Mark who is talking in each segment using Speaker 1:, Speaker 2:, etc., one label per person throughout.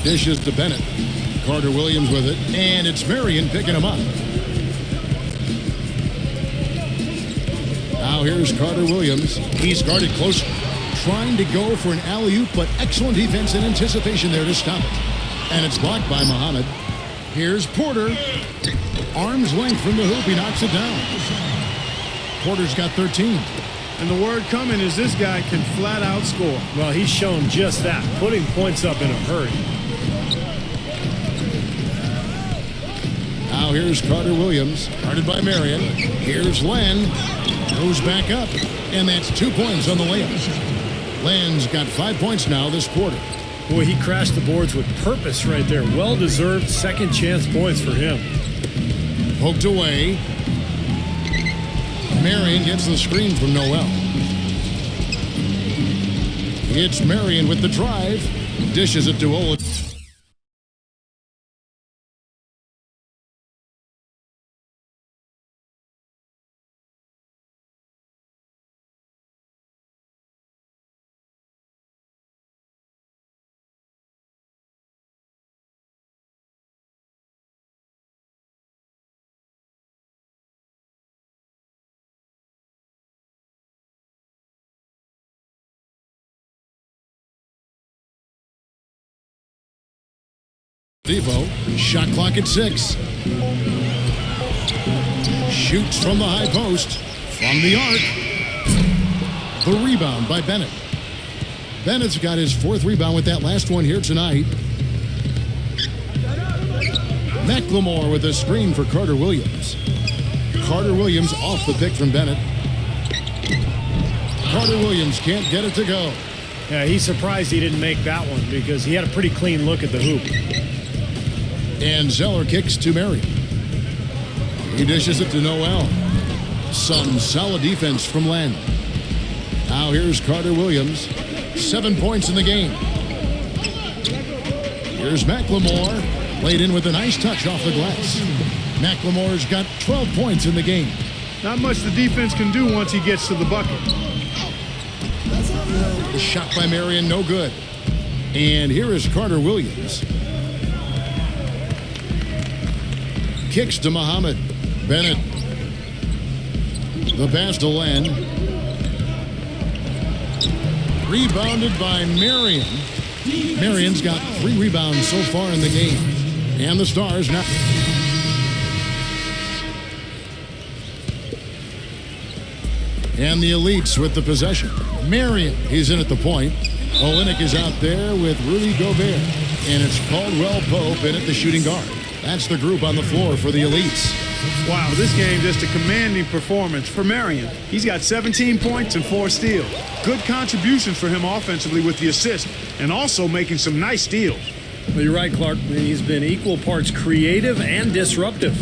Speaker 1: Dishes to Bennett. Carter Williams with it, and it's Marion picking him up. Now here's Carter Williams. He's guarded close, trying to go for an alley-oop, but excellent defense and anticipation there to stop it. And it's blocked by Muhammad. Here's Porter. Arm's length from the hoop. He knocks it down. Porter's got 13.
Speaker 2: And the word coming is this guy can flat out score.
Speaker 3: Well, he's shown just that, putting points up in a hurry.
Speaker 1: Now here's Carter Williams, guarded by Marion. Here's Len. Goes back up, and that's 2 points on the layup. Len's got 5 points now this quarter.
Speaker 3: Boy, he crashed the boards with purpose right there. Well-deserved second chance points for him.
Speaker 1: Poked away. Marion gets the screen from Noel. It's Marion with the drive. Dishes it to Olin. Depot, shot clock at 6. Shoots from the high post, from the arc. The rebound by Bennett. Bennett's got his 4th rebound with that last one here tonight. McLemore with a screen for Carter Williams. Carter Williams off the pick from Bennett. Carter Williams can't get it to go.
Speaker 3: Yeah, he's surprised he didn't make that one because he had a pretty clean look at the hoop.
Speaker 1: And Zeller kicks to Marion. He dishes it to Noel. Some solid defense from Len. Now here's Carter Williams. 7 points in the game. Here's McLemore. Laid in with a nice touch off the glass. McLemore's got 12 points in the game.
Speaker 2: Not much the defense can do once he gets to the bucket.
Speaker 1: The shot by Marion, no good. And here is Carter Williams. Kicks to Muhammad. Bennett. The pass to Len. Rebounded by Marion. Marion's got 3 rebounds so far in the game. And the Stars now. And the Elites with the possession. Marion, he's in at the point. Olenek is out there with Rudy Gobert. And it's Caldwell Pope in at the shooting guard. That's the group on the floor for the Elites.
Speaker 2: Wow, this game just a commanding performance for Marion. He's got 17 points and 4 steals. Good contributions for him offensively with the assist and also making some nice steals.
Speaker 3: Well, you're right, Clark. He's been equal parts creative and disruptive.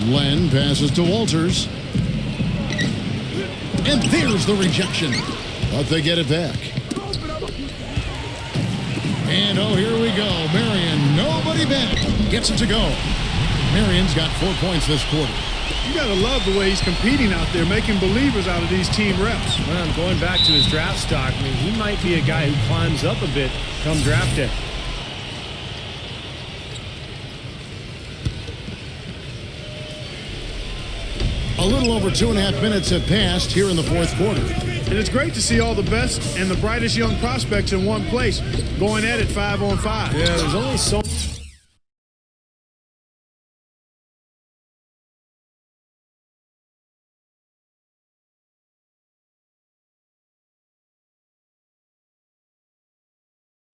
Speaker 1: Len passes to Walters. And there's the rejection. But they get it back. And oh, here we go. Marion, nobody back. Gets it to go. Marion's got 4 points this quarter.
Speaker 2: You got to love the way he's competing out there, making believers out of these team reps.
Speaker 3: Well, going back to his draft stock, I mean, he might be a guy who climbs up a bit come draft day.
Speaker 1: A little over 2.5 minutes have passed here in the 4th quarter.
Speaker 2: And it's great to see all the best and the brightest young prospects in one place, going at it 5-on-5.
Speaker 3: Yeah, there's only so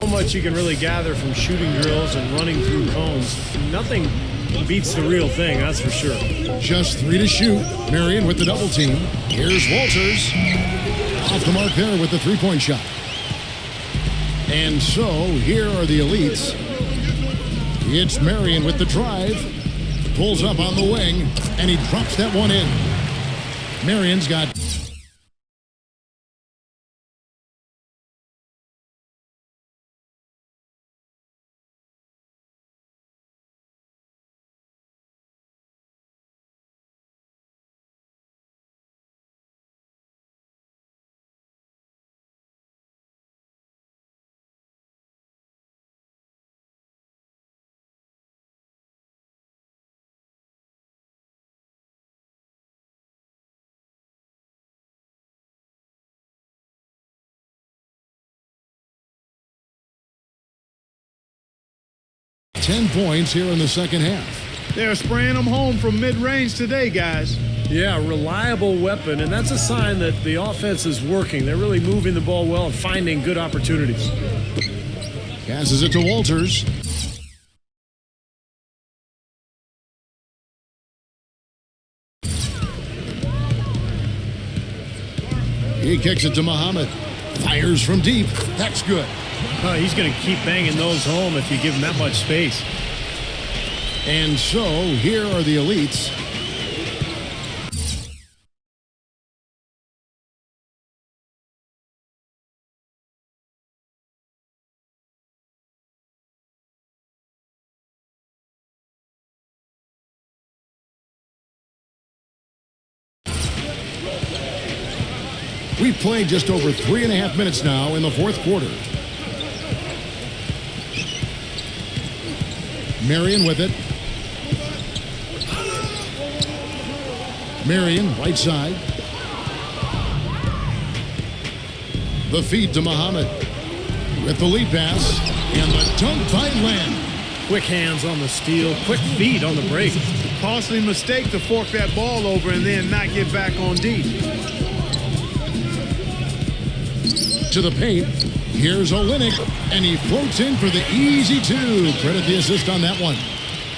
Speaker 3: much you can really gather from shooting drills and running through cones. Nothing beats the real thing, that's for sure.
Speaker 1: Just 3 to shoot. Marion with the double team. Here's Walters. Off the mark there with the 3-point shot. And so here are the Elites. It's Marion with the drive. Pulls up on the wing, and he drops that one in. Marion's got 10 points here in the second half.
Speaker 2: They're spraying them home from mid-range today, guys.
Speaker 3: Yeah, reliable weapon, and that's a sign that the offense is working. They're really moving the ball well and finding good opportunities.
Speaker 1: Passes it to Walters. He kicks it to Muhammad. Fires from deep. That's good.
Speaker 3: He's going to keep banging those home if you give him that much space.
Speaker 1: And so, here are the elites. We've played just over 3.5 minutes now in the fourth quarter. Marion with it. Marion, right side. The feed to Muhammad. With the lead pass. And the dunk by Len.
Speaker 3: Quick hands on the steal. Quick feet on the break.
Speaker 2: Costly mistake to fork that ball over and then not get back on deep.
Speaker 1: To the paint. Here's Olynyk, and he floats in for the easy two. Credit the assist on that one.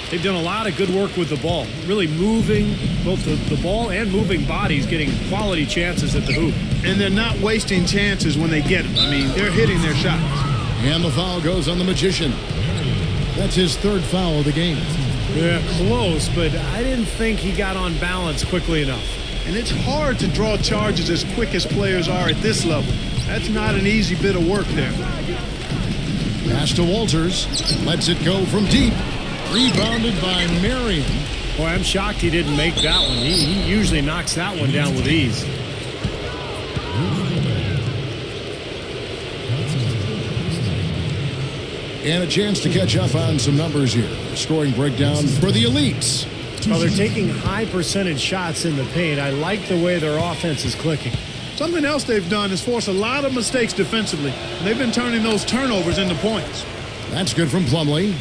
Speaker 3: They've done a lot of good work with the ball. Really moving both the ball and moving bodies, getting quality chances at the hoop.
Speaker 2: And they're not wasting chances when they get them. I mean, they're hitting their shots.
Speaker 1: And the foul goes on the Magician. That's his third foul of the game.
Speaker 3: Yeah, close, but I didn't think he got on balance quickly enough.
Speaker 2: And it's hard to draw charges as quick as players are at this level. That's not an easy bit of work there.
Speaker 1: Pass to Walters. Lets it go from deep. Rebounded by Marion.
Speaker 3: Boy, I'm shocked he didn't make that one. He usually knocks that one down with ease.
Speaker 1: And a chance to catch up on some numbers here. Scoring breakdown for the elites.
Speaker 3: Well, they're taking high percentage shots in the paint. I like the way their offense is clicking.
Speaker 2: Something else they've done is force a lot of mistakes defensively. And they've been turning those turnovers into points.
Speaker 1: That's good from Plumlee.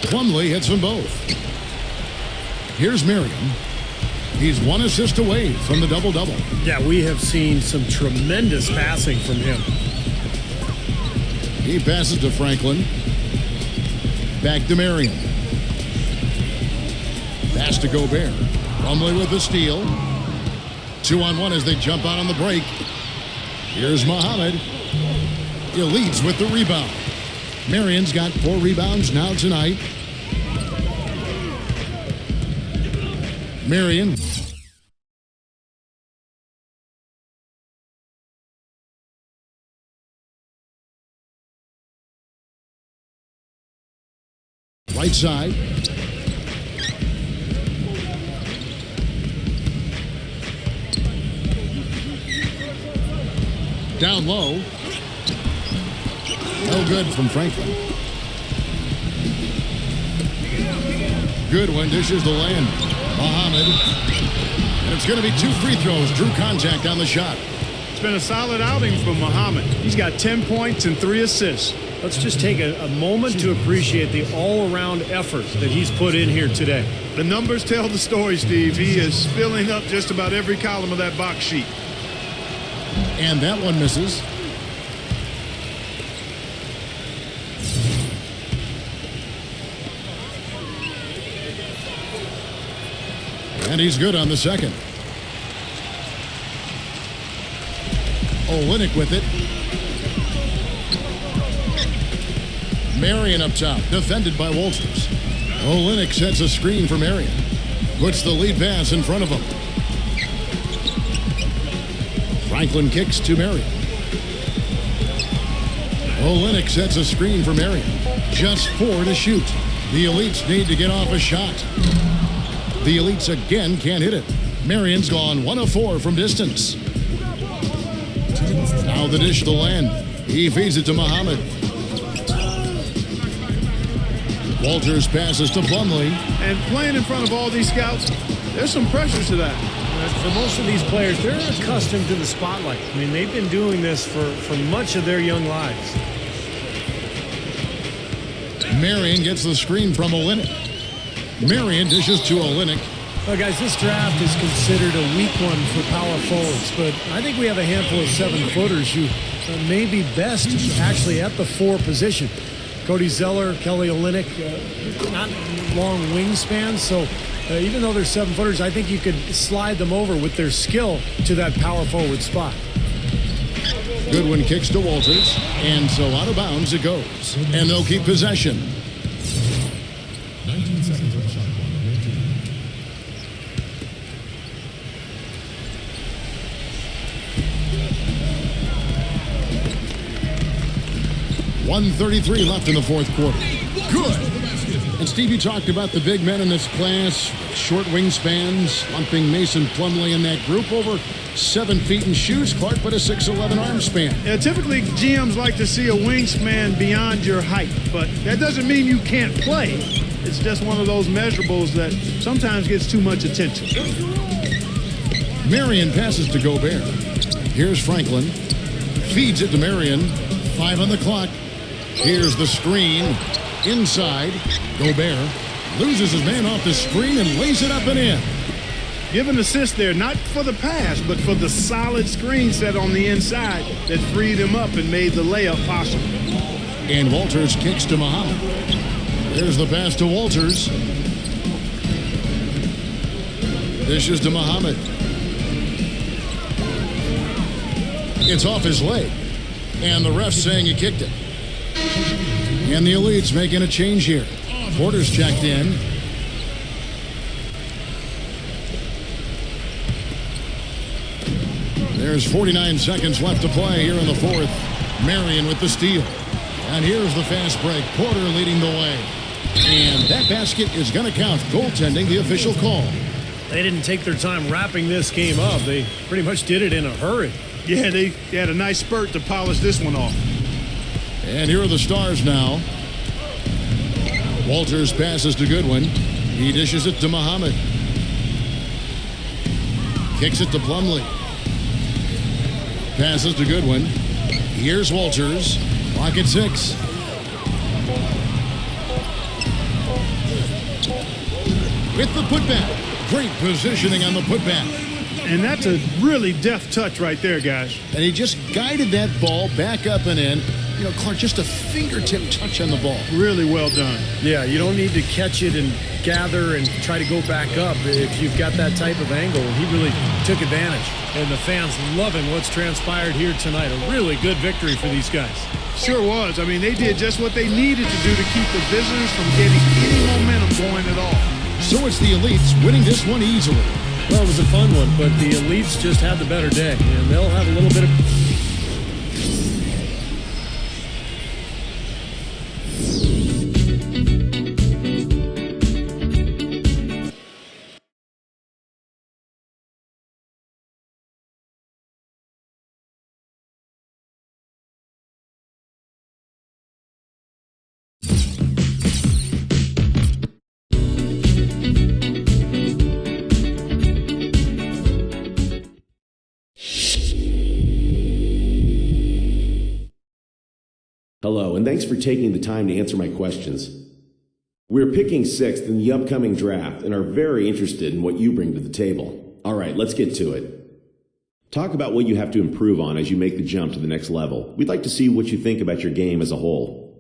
Speaker 1: Plumlee hits them both. Here's Marion. He's one assist away from the double-double.
Speaker 3: Yeah, we have seen some tremendous passing from him.
Speaker 1: He passes to Franklin. Back to Marion. Pass to Gobert. Plumlee with the steal. 2-on-1 as they jump out on the break. Here's Muhammad. Elites with the rebound. Marion's got 4 rebounds now tonight. Marion. Right side. Down low. No good from Franklin. Good one, dishes the land. Muhammad. And it's going to be 2 free throws. Drew contact on the shot.
Speaker 2: It's been a solid outing from Muhammad. He's got 10 points and 3 assists.
Speaker 3: Let's just take a moment to appreciate the all-around effort that he's put in here today.
Speaker 2: The numbers tell the story, Steve. He is filling up just about every column of that box sheet.
Speaker 1: And that one misses. And he's good on the second. Olynyk with it. Marion up top, defended by Walters. Olynyk sets a screen for Marion. Puts the lead pass in front of him. Franklin kicks to Marion. Olynyk sets a screen for Marion. Just 4 to shoot. The elites need to get off a shot. The elites again can't hit it. Marion's gone 1 of 4 from distance. Now the dish to land. He feeds it to Muhammad. Walters passes to Plumlee.
Speaker 2: And playing in front of all these scouts, there's some pressure to that.
Speaker 3: For most of these players, they're accustomed to the spotlight. I mean, they've been doing this for much of their young lives.
Speaker 1: Marion gets the screen from Olynyk. Marion dishes to Olynyk.
Speaker 3: Well, guys, this draft is considered a weak one for power forwards, but I think we have a handful of 7-footers who may be best actually at the 4 position. Cody Zeller, Kelly Olynyk, not long wingspans, so even though they're 7-footers, I think you could slide them over with their skill to that power forward spot.
Speaker 1: Goodwin kicks to Walters, and so out of bounds it goes. And they'll keep possession.
Speaker 4: 19 seconds on the shot clock.
Speaker 1: 1:33 left in the fourth quarter. Good. And Steve, you talked about the big men in this class, short wingspans, lumping Mason Plumlee in that group, over 7 feet in shoes, Clark, but a 6'11" arm span.
Speaker 2: Yeah, typically GMs like to see a wingspan beyond your height, but that doesn't mean you can't play. It's just one of those measurables that sometimes gets too much attention.
Speaker 1: Marion passes to Gobert. Here's Franklin. Feeds it to Marion. 5 on the clock. Here's the screen. Inside. Gobert loses his man off the screen and lays it up and in.
Speaker 2: Give an assist there, not for the pass, but for the solid screen set on the inside that freed him up and made the layup possible.
Speaker 1: And Walters kicks to Muhammad. There's the pass to Walters. Dishes to Muhammad. It's off his leg. And the ref's saying he kicked it. And the Elites making a change here. Porter's checked in. There's 49 seconds left to play here in the fourth. Marion with the steal. And here's the fast break. Porter leading the way. And that basket is going to count. Goaltending, the official call.
Speaker 3: They didn't take their time wrapping this game up. They pretty much did it in a hurry.
Speaker 2: Yeah, they had a nice spurt to polish this one off.
Speaker 1: And here are the Stars now. Walters passes to Goodwin. He dishes it to Muhammad. Kicks it to Plumlee. Passes to Goodwin. Here's Walters. Clock at 6. With the putback. Great positioning on the putback.
Speaker 2: And that's a really deft touch right there, guys.
Speaker 1: And he just guided that ball back up and in. You know, Clark, just a fingertip touch on the ball.
Speaker 2: Really well done.
Speaker 3: Yeah, you don't need to catch it and gather and try to go back up if you've got that type of angle. He really took advantage. And the fans loving what's transpired here tonight. A really good victory for these guys.
Speaker 2: Sure was. I mean, they did just what they needed to do to keep the visitors from getting any momentum going at all.
Speaker 1: So it's the Elites winning this one easily.
Speaker 3: Well, it was a fun one, but the Elites just had the better day. And they'll have a little bit of...
Speaker 5: Hello, and thanks for taking the time to answer my questions. We're picking 6th in the upcoming draft and are very interested in what you bring to the table. All right, let's get to it. Talk about what you have to improve on as you make the jump to the next level. We'd like to see what you think about your game as a whole.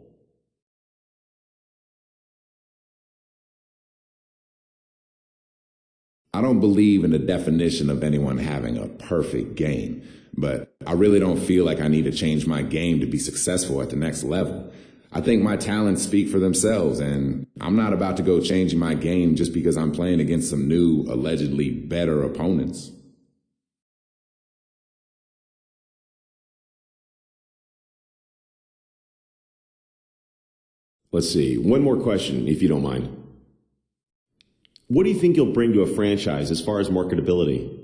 Speaker 6: I don't believe in the definition of anyone having a perfect game, but I really don't feel like I need to change my game to be successful at the next level. I think my talents speak for themselves, and I'm not about to go changing my game just because I'm playing against some new, allegedly better opponents.
Speaker 5: Let's see, one more question, if you don't mind. What do you think you'll bring to a franchise as far as marketability?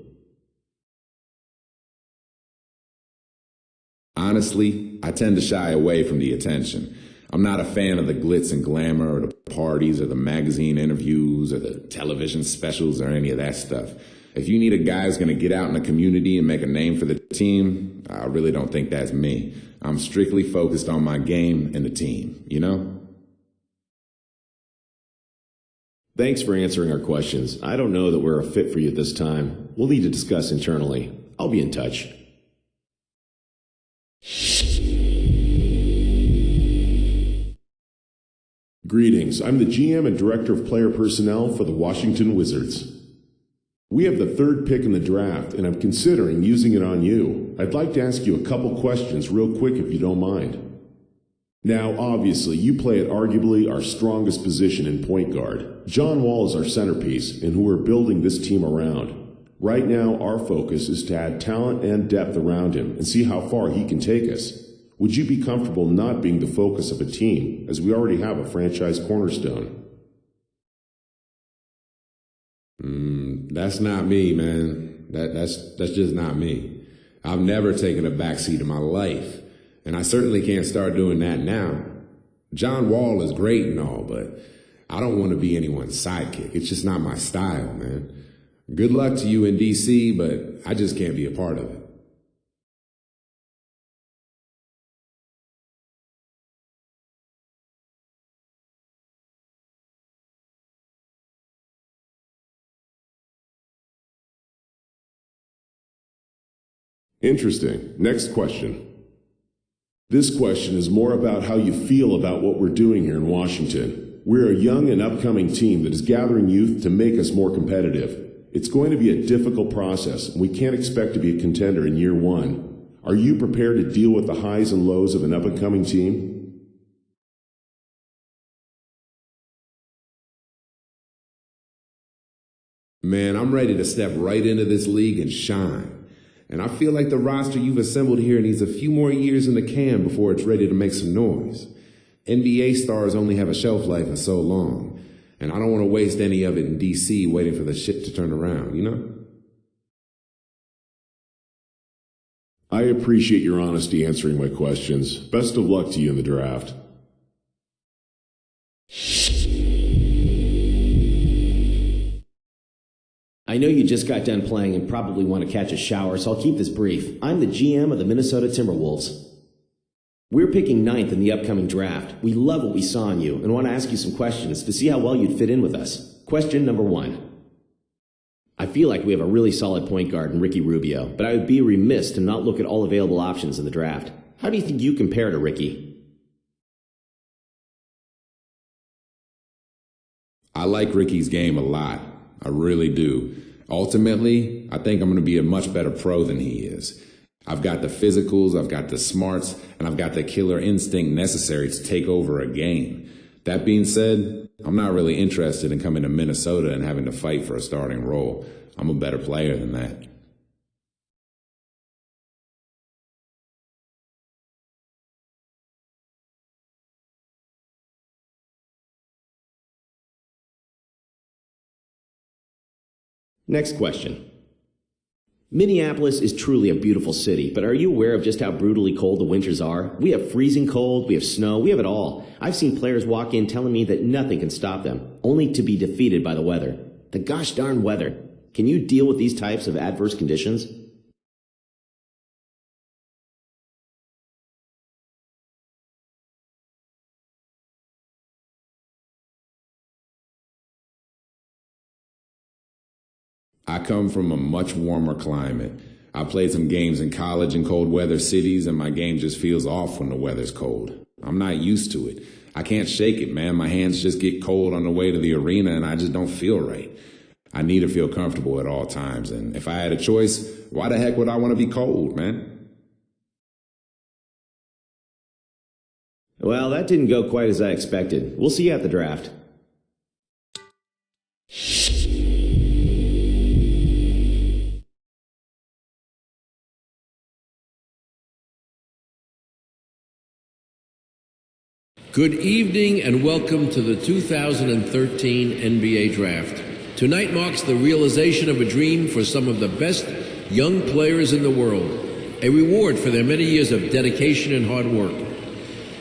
Speaker 6: Honestly, I tend to shy away from the attention. I'm not a fan of the glitz and glamour or the parties or the magazine interviews or the television specials or any of that stuff. If you need a guy who's going to get out in the community and make a name for the team, I really don't think that's me. I'm strictly focused on my game and the team, you know?
Speaker 5: Thanks for answering our questions. I don't know that we're a fit for you at this time. We'll need to discuss internally. I'll be in touch. Greetings. I'm the GM and Director of Player Personnel for the Washington Wizards. We have the third pick in the draft, and I'm considering using it on you. I'd like to ask you a couple questions real quick if you don't mind. Now, obviously, you play at arguably our strongest position in point guard. John Wall is our centerpiece, and who we're building this team around. Right now, our focus is to add talent and depth around him and see how far he can take us. Would you be comfortable not being the focus of a team, as we already have a franchise cornerstone?
Speaker 6: That's not me, man. That's just not me. I've never taken a backseat in my life, and I certainly can't start doing that now. John Wall is great and all, but I don't want to be anyone's sidekick. It's just not my style, man. Good luck to you in D.C., but I just can't be a part of it.
Speaker 5: Interesting. Next question. This question is more about how you feel about what we're doing here in Washington. We're a young and upcoming team that is gathering youth to make us more competitive. It's going to be a difficult process, and we can't expect to be a contender in year one. Are you prepared to deal with the highs and lows of an up-and-coming team?
Speaker 6: Man, I'm ready to step right into this league and shine. And I feel like the roster you've assembled here needs a few more years in the can before it's ready to make some noise. NBA stars only have a shelf life of so long, and I don't want to waste any of it in D.C. waiting for the shit to turn around, you know?
Speaker 5: I appreciate your honesty answering my questions. Best of luck to you in the draft. I know you just got done playing and probably want to catch a shower, so I'll keep this brief. I'm the GM of the Minnesota Timberwolves. We're picking 9th in the upcoming draft. We love what we saw in you and want to ask you some questions to see how well you'd fit in with us. Question number 1. I feel like we have a really solid point guard in Ricky Rubio, but I would be remiss to not look at all available options in the draft. How do you think you compare to Ricky?
Speaker 6: I like Ricky's game a lot. I really do. Ultimately, I think I'm going to be a much better pro than he is. I've got the physicals, I've got the smarts, and I've got the killer instinct necessary to take over a game. That being said, I'm not really interested in coming to Minnesota and having to fight for a starting role. I'm a better player than that.
Speaker 5: Next question. Minneapolis is truly a beautiful city, but are you aware of just how brutally cold the winters are? We have freezing cold, we have snow, we have it all. I've seen players walk in telling me that nothing can stop them, only to be defeated by the weather. The gosh darn weather. Can you deal with these types of adverse conditions?
Speaker 6: I come from a much warmer climate. I played some games in college in cold weather cities, and my game just feels off when the weather's cold. I'm not used to it. I can't shake it, man. My hands just get cold on the way to the arena, and I just don't feel right. I need to feel comfortable at all times, and if I had a choice, why the heck would I want to be cold, man?
Speaker 5: Well, that didn't go quite as I expected. We'll see you at the draft.
Speaker 4: Good evening and welcome to the 2013 NBA Draft. Tonight marks the realization of a dream for some of the best young players in the world, a reward for their many years of dedication and hard work.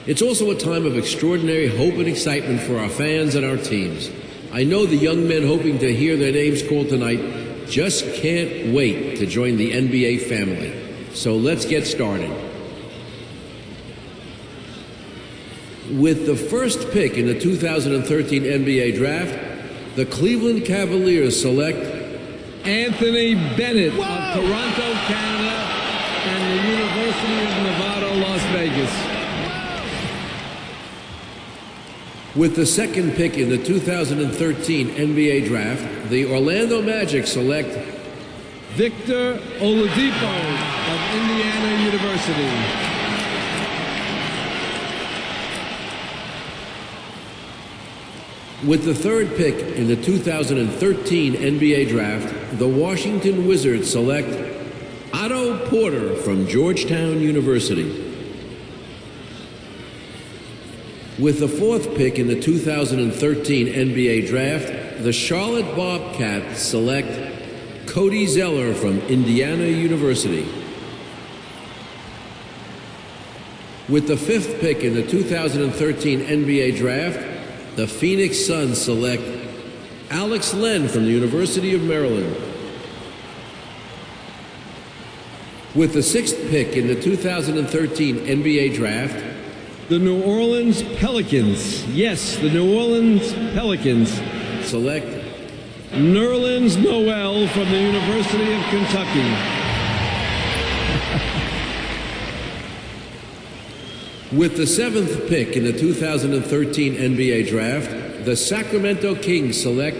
Speaker 4: It's also a time of extraordinary hope and excitement for our fans and our teams. I know the young men hoping to hear their names called tonight just can't wait to join the NBA family. So let's get started. With the first pick in the 2013 NBA Draft, the Cleveland Cavaliers select
Speaker 7: Anthony Bennett of Toronto, Canada, and the University of Nevada, Las Vegas.
Speaker 4: With the second pick in the 2013 NBA Draft, the Orlando Magic select
Speaker 7: Victor Oladipo of Indiana University.
Speaker 4: With the third pick in the 2013 NBA Draft, the Washington Wizards select Otto Porter from Georgetown University. With the fourth pick in the 2013 NBA Draft, the Charlotte Bobcats select Cody Zeller from Indiana University. With the fifth pick in the 2013 NBA Draft, the Phoenix Suns select Alex Len from the University of Maryland. With the sixth pick in the 2013 NBA Draft,
Speaker 7: the New Orleans Pelicans, yes, the New Orleans Pelicans,
Speaker 4: select
Speaker 7: Nerlens Noel from the University of Kentucky.
Speaker 4: With the seventh pick in the 2013 NBA Draft, the Sacramento Kings select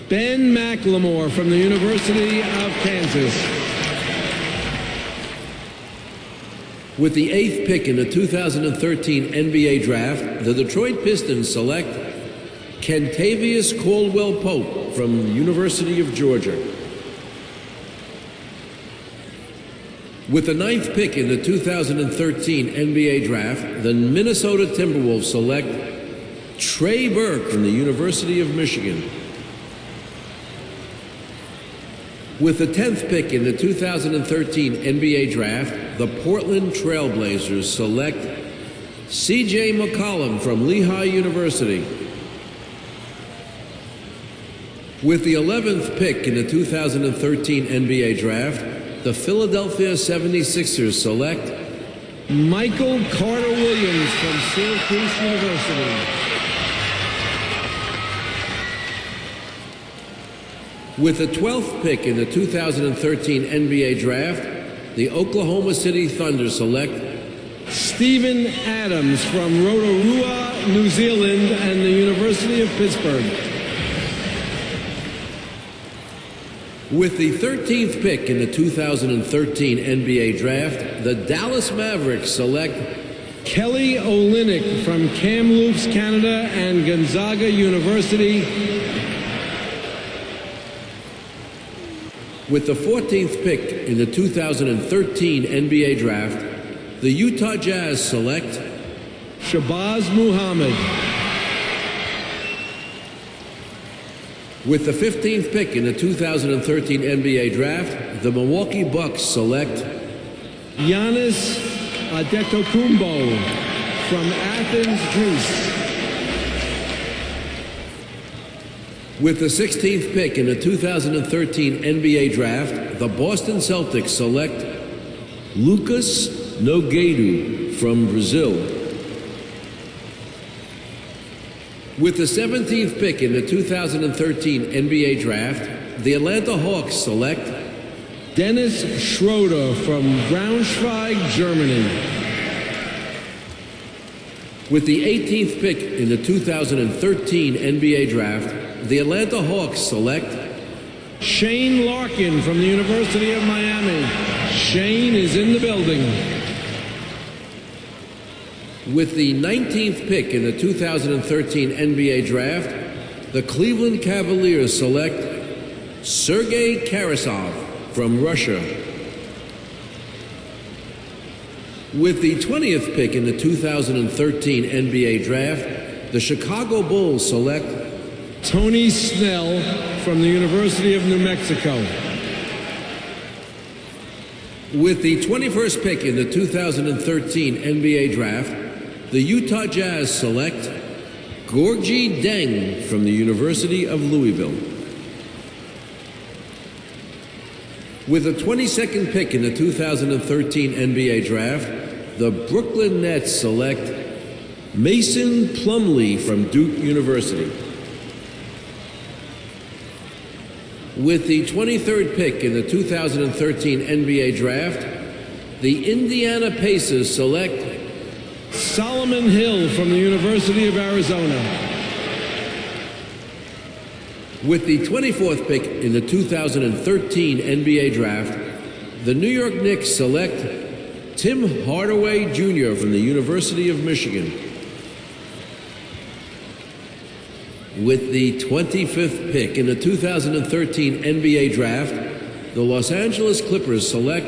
Speaker 7: Ben McLemore from the University of Kansas.
Speaker 4: With the eighth pick in the 2013 NBA Draft, the Detroit Pistons select Kentavious Caldwell-Pope from the University of Georgia. With the ninth pick in the 2013 NBA Draft, the Minnesota Timberwolves select Trey Burke from the University of Michigan. With the 10th pick in the 2013 NBA Draft, the Portland Trail Blazers select C.J. McCollum from Lehigh University. With the 11th pick in the 2013 NBA Draft, the Philadelphia 76ers select
Speaker 7: Michael Carter-Williams from Syracuse University.
Speaker 4: With the 12th pick in the 2013 NBA Draft, the Oklahoma City Thunder select
Speaker 7: Steven Adams from Rotorua, New Zealand, and the University of Pittsburgh.
Speaker 4: With the 13th pick in the 2013 NBA Draft, the Dallas Mavericks select
Speaker 7: Kelly Olynyk from Kamloops, Canada, and Gonzaga University.
Speaker 4: With the 14th pick in the 2013 NBA Draft, the Utah Jazz select
Speaker 7: Shabazz Muhammad.
Speaker 4: With the 15th pick in the 2013 NBA Draft, the Milwaukee Bucks select
Speaker 7: Giannis Antetokounmpo from Athens, Greece.
Speaker 4: With the 16th pick in the 2013 NBA Draft, the Boston Celtics select Lucas Nogueira from Brazil. With the 17th pick in the 2013 NBA Draft, the Atlanta Hawks select
Speaker 7: Dennis Schroeder from Braunschweig, Germany.
Speaker 4: With the 18th pick in the 2013 NBA Draft, the Atlanta Hawks select
Speaker 7: Shane Larkin from the University of Miami. Shane is in the building.
Speaker 4: With the 19th pick in the 2013 NBA Draft, the Cleveland Cavaliers select Sergei Karasov from Russia. With the 20th pick in the 2013 NBA Draft, the Chicago Bulls select
Speaker 7: Tony Snell from the University of New Mexico.
Speaker 4: With the 21st pick in the 2013 NBA Draft, the Utah Jazz select Gorgui Dieng from the University of Louisville. With the 22nd pick in the 2013 NBA Draft, the Brooklyn Nets select Mason Plumlee from Duke University. With the 23rd pick in the 2013 NBA Draft, the Indiana Pacers select
Speaker 7: Solomon Hill from the University of Arizona.
Speaker 4: With the 24th pick in the 2013 NBA Draft, the New York Knicks select Tim Hardaway Jr. from the University of Michigan. With the 25th pick in the 2013 NBA Draft, the Los Angeles Clippers select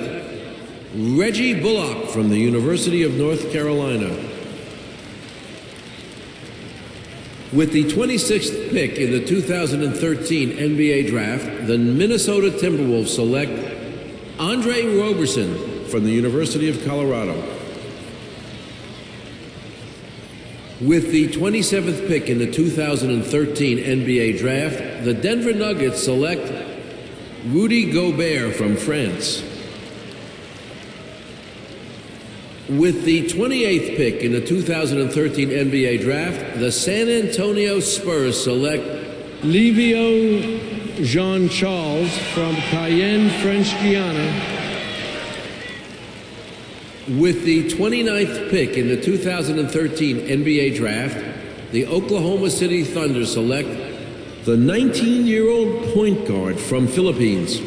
Speaker 4: Reggie Bullock from the University of North Carolina. With the 26th pick in the 2013 NBA Draft, the Minnesota Timberwolves select Andre Roberson from the University of Colorado. With the 27th pick in the 2013 NBA Draft, the Denver Nuggets select Rudy Gobert from France. With the 28th pick in the 2013 NBA Draft, the San Antonio Spurs select
Speaker 7: Livio Jean-Charles from Cayenne, French Guiana.
Speaker 4: With the 29th pick in the 2013 NBA Draft, the Oklahoma City Thunder select the 19-year-old point guard from Philippines.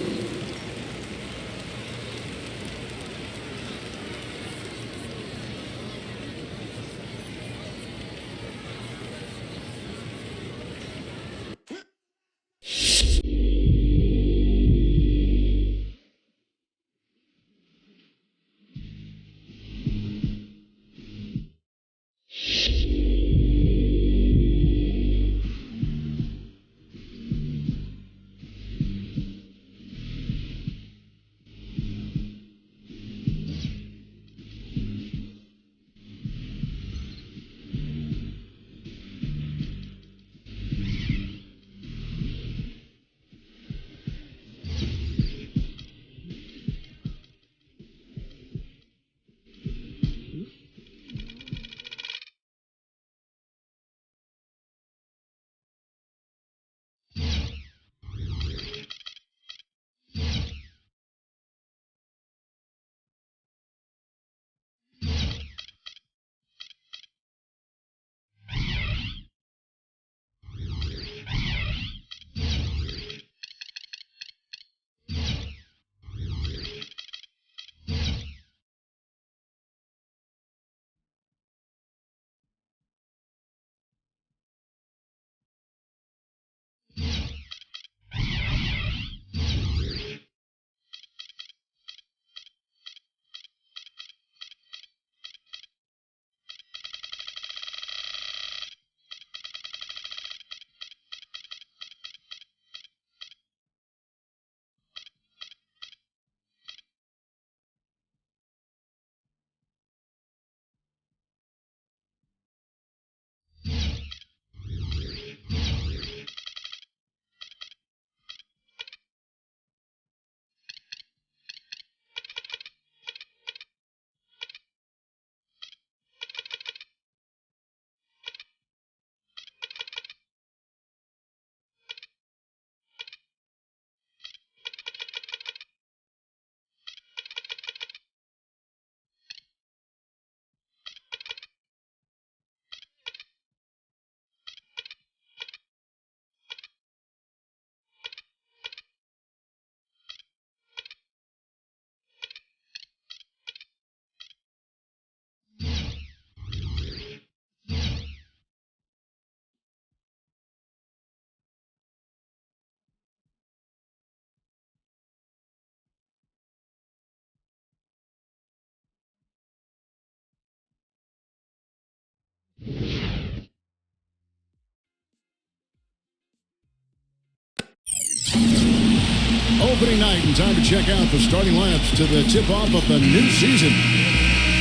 Speaker 1: Opening night and time to check out the starting lineups to the tip-off of the new season.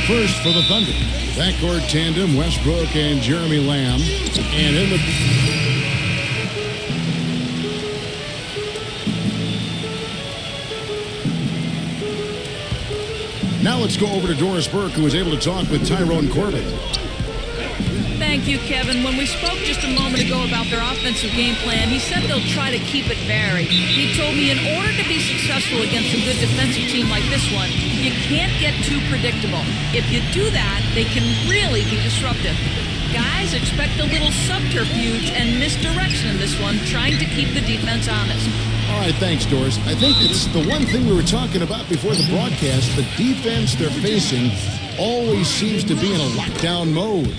Speaker 1: First for the Thunder, backcourt tandem Westbrook and Jeremy Lamb. And in the... Now let's go over to Doris Burke, who was able to talk with Tyrone Corbett.
Speaker 8: Thank you, Kevin. When we spoke just a moment ago about their offensive game plan, he said they'll try to keep it varied. He told me in order to be successful against a good defensive team like this one, you can't get too predictable. If you do that, they can really be disruptive. Guys, expect a little subterfuge and misdirection in this one, trying to keep the defense honest.
Speaker 1: All right, thanks, Doris. I think it's the one thing we were talking about before the broadcast. The defense they're facing always seems to be in a lockdown mode.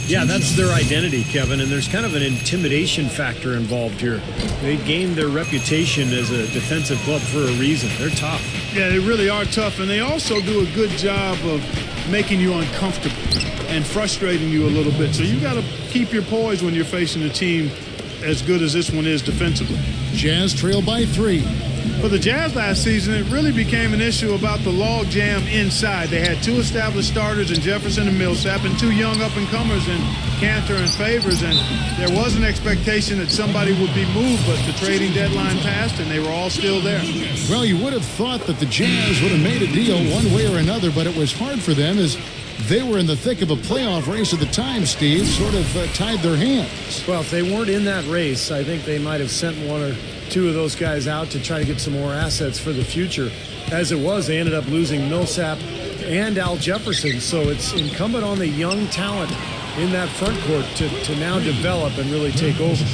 Speaker 3: Yeah, that's their identity, Kevin, and there's kind of an intimidation factor involved here. They gained their reputation as a defensive club for a reason. They're tough.
Speaker 2: Yeah, they really are tough, and they also do a good job of making you uncomfortable and frustrating you a little bit. So you got to keep your poise when you're facing a team as good as this one is defensively.
Speaker 1: Jazz trail by 3.
Speaker 2: For the Jazz last season, it really became an issue about the log jam inside. They had 2 established starters in Jefferson and Millsap and 2 young up-and-comers in Cantor and Favors, and there was an expectation that somebody would be moved, but the trading deadline passed and they were all still there.
Speaker 1: Well, you would have thought that the Jazz would have made a deal one way or another, but it was hard for them as they were in the thick of a playoff race at the time, Steve, sort of tied their hands.
Speaker 3: Well, if they weren't in that race, I think they might have sent 1 or 2 of those guys out to try to get some more assets for the future. As it was, they ended up losing Millsap and Al Jefferson, so it's incumbent on the young talent in that front court to now develop and really take over.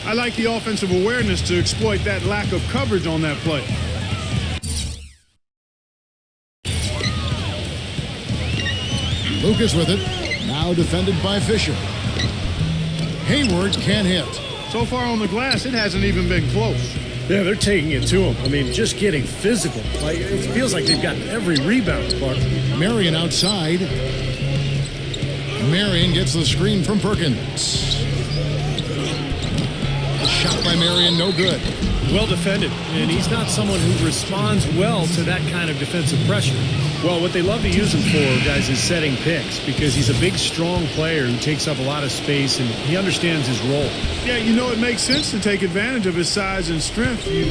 Speaker 2: I like the offensive awareness to exploit that lack of coverage on that play.
Speaker 1: Lucas with it, now defended by Fisher. Hayward can't hit.
Speaker 2: So far on the glass, it hasn't even been close.
Speaker 3: Yeah, they're taking it to him. I mean, just getting physical. Like, it feels like they've gotten every rebound, Clark.
Speaker 1: Marion outside. Marion gets the screen from Perkins. The shot by Marion, no good.
Speaker 3: Well defended, and he's not someone who responds well to that kind of defensive pressure. Well, what they love to use him for, guys, is setting picks because he's a big, strong player who takes up a lot of space, and he understands his role.
Speaker 2: Yeah, you know, it makes sense to take advantage of his size and strength. You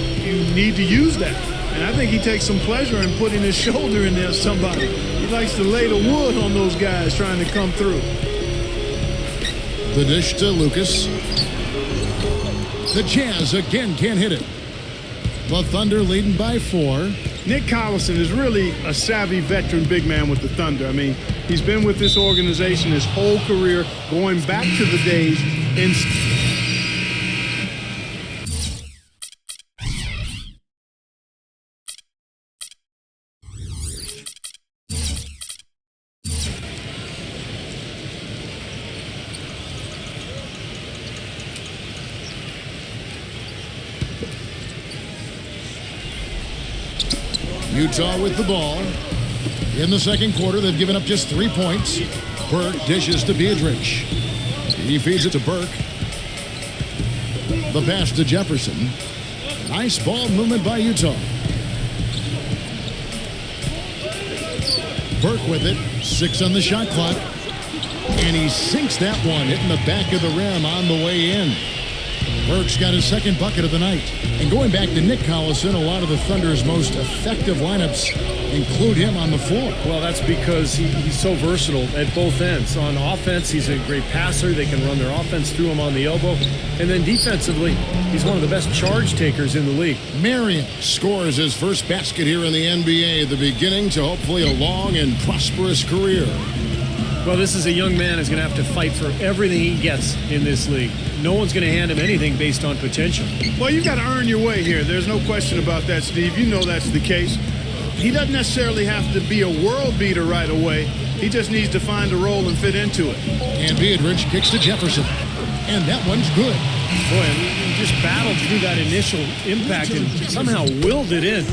Speaker 2: need to use that. And I think he takes some pleasure in putting his shoulder in there somebody. He likes to lay the wood on those guys trying to come through.
Speaker 1: The dish to Lucas. The Jazz again can't hit it. The Thunder leading by 4.
Speaker 2: Nick Collison is really a savvy veteran big man with the Thunder. I mean, he's been with this organization his whole career, going back to the days in...
Speaker 1: Utah with the ball. In the second quarter, they've given up just 3 points. Burke dishes to Beatrice. He feeds it to Burke. The pass to Jefferson. Nice ball movement by Utah. Burke with it. 6 on the shot clock. And he sinks that one, hitting the back of the rim on the way in. Burke's got his second bucket of the night. And going back to Nick Collison, a lot of the Thunder's most effective lineups include him on the floor.
Speaker 3: Well, that's because he's so versatile at both ends. On offense, he's a great passer. They can run their offense through him on the elbow. And then defensively, he's one of the best charge takers in the league.
Speaker 1: Marion scores his first basket here in the NBA, the beginning to hopefully a long and prosperous career.
Speaker 3: Well, this is a young man who's going to have to fight for everything he gets in this league. No one's going to hand him anything based on potential.
Speaker 2: Well, you've got to earn your way here. There's no question about that, Steve. You know that's the case. He doesn't necessarily have to be a world beater right away. He just needs to find a role and fit into it.
Speaker 1: And Beatrice kicks to Jefferson. And that one's good.
Speaker 3: Boy, he just battled through that initial impact and somehow willed it in.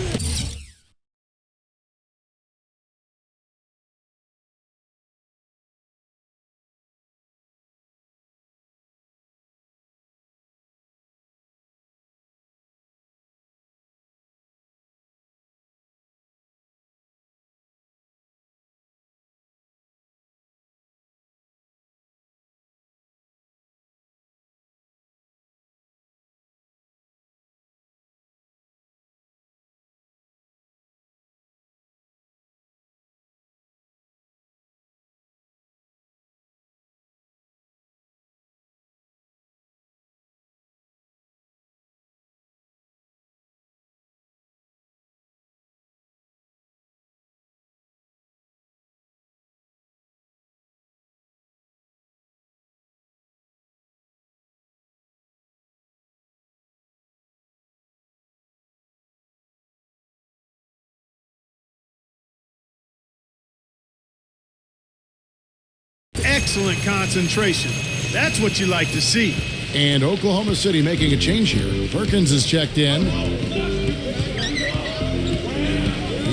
Speaker 2: excellent concentration. That's what you like to see.
Speaker 1: And Oklahoma City making a change here. Perkins is checked in.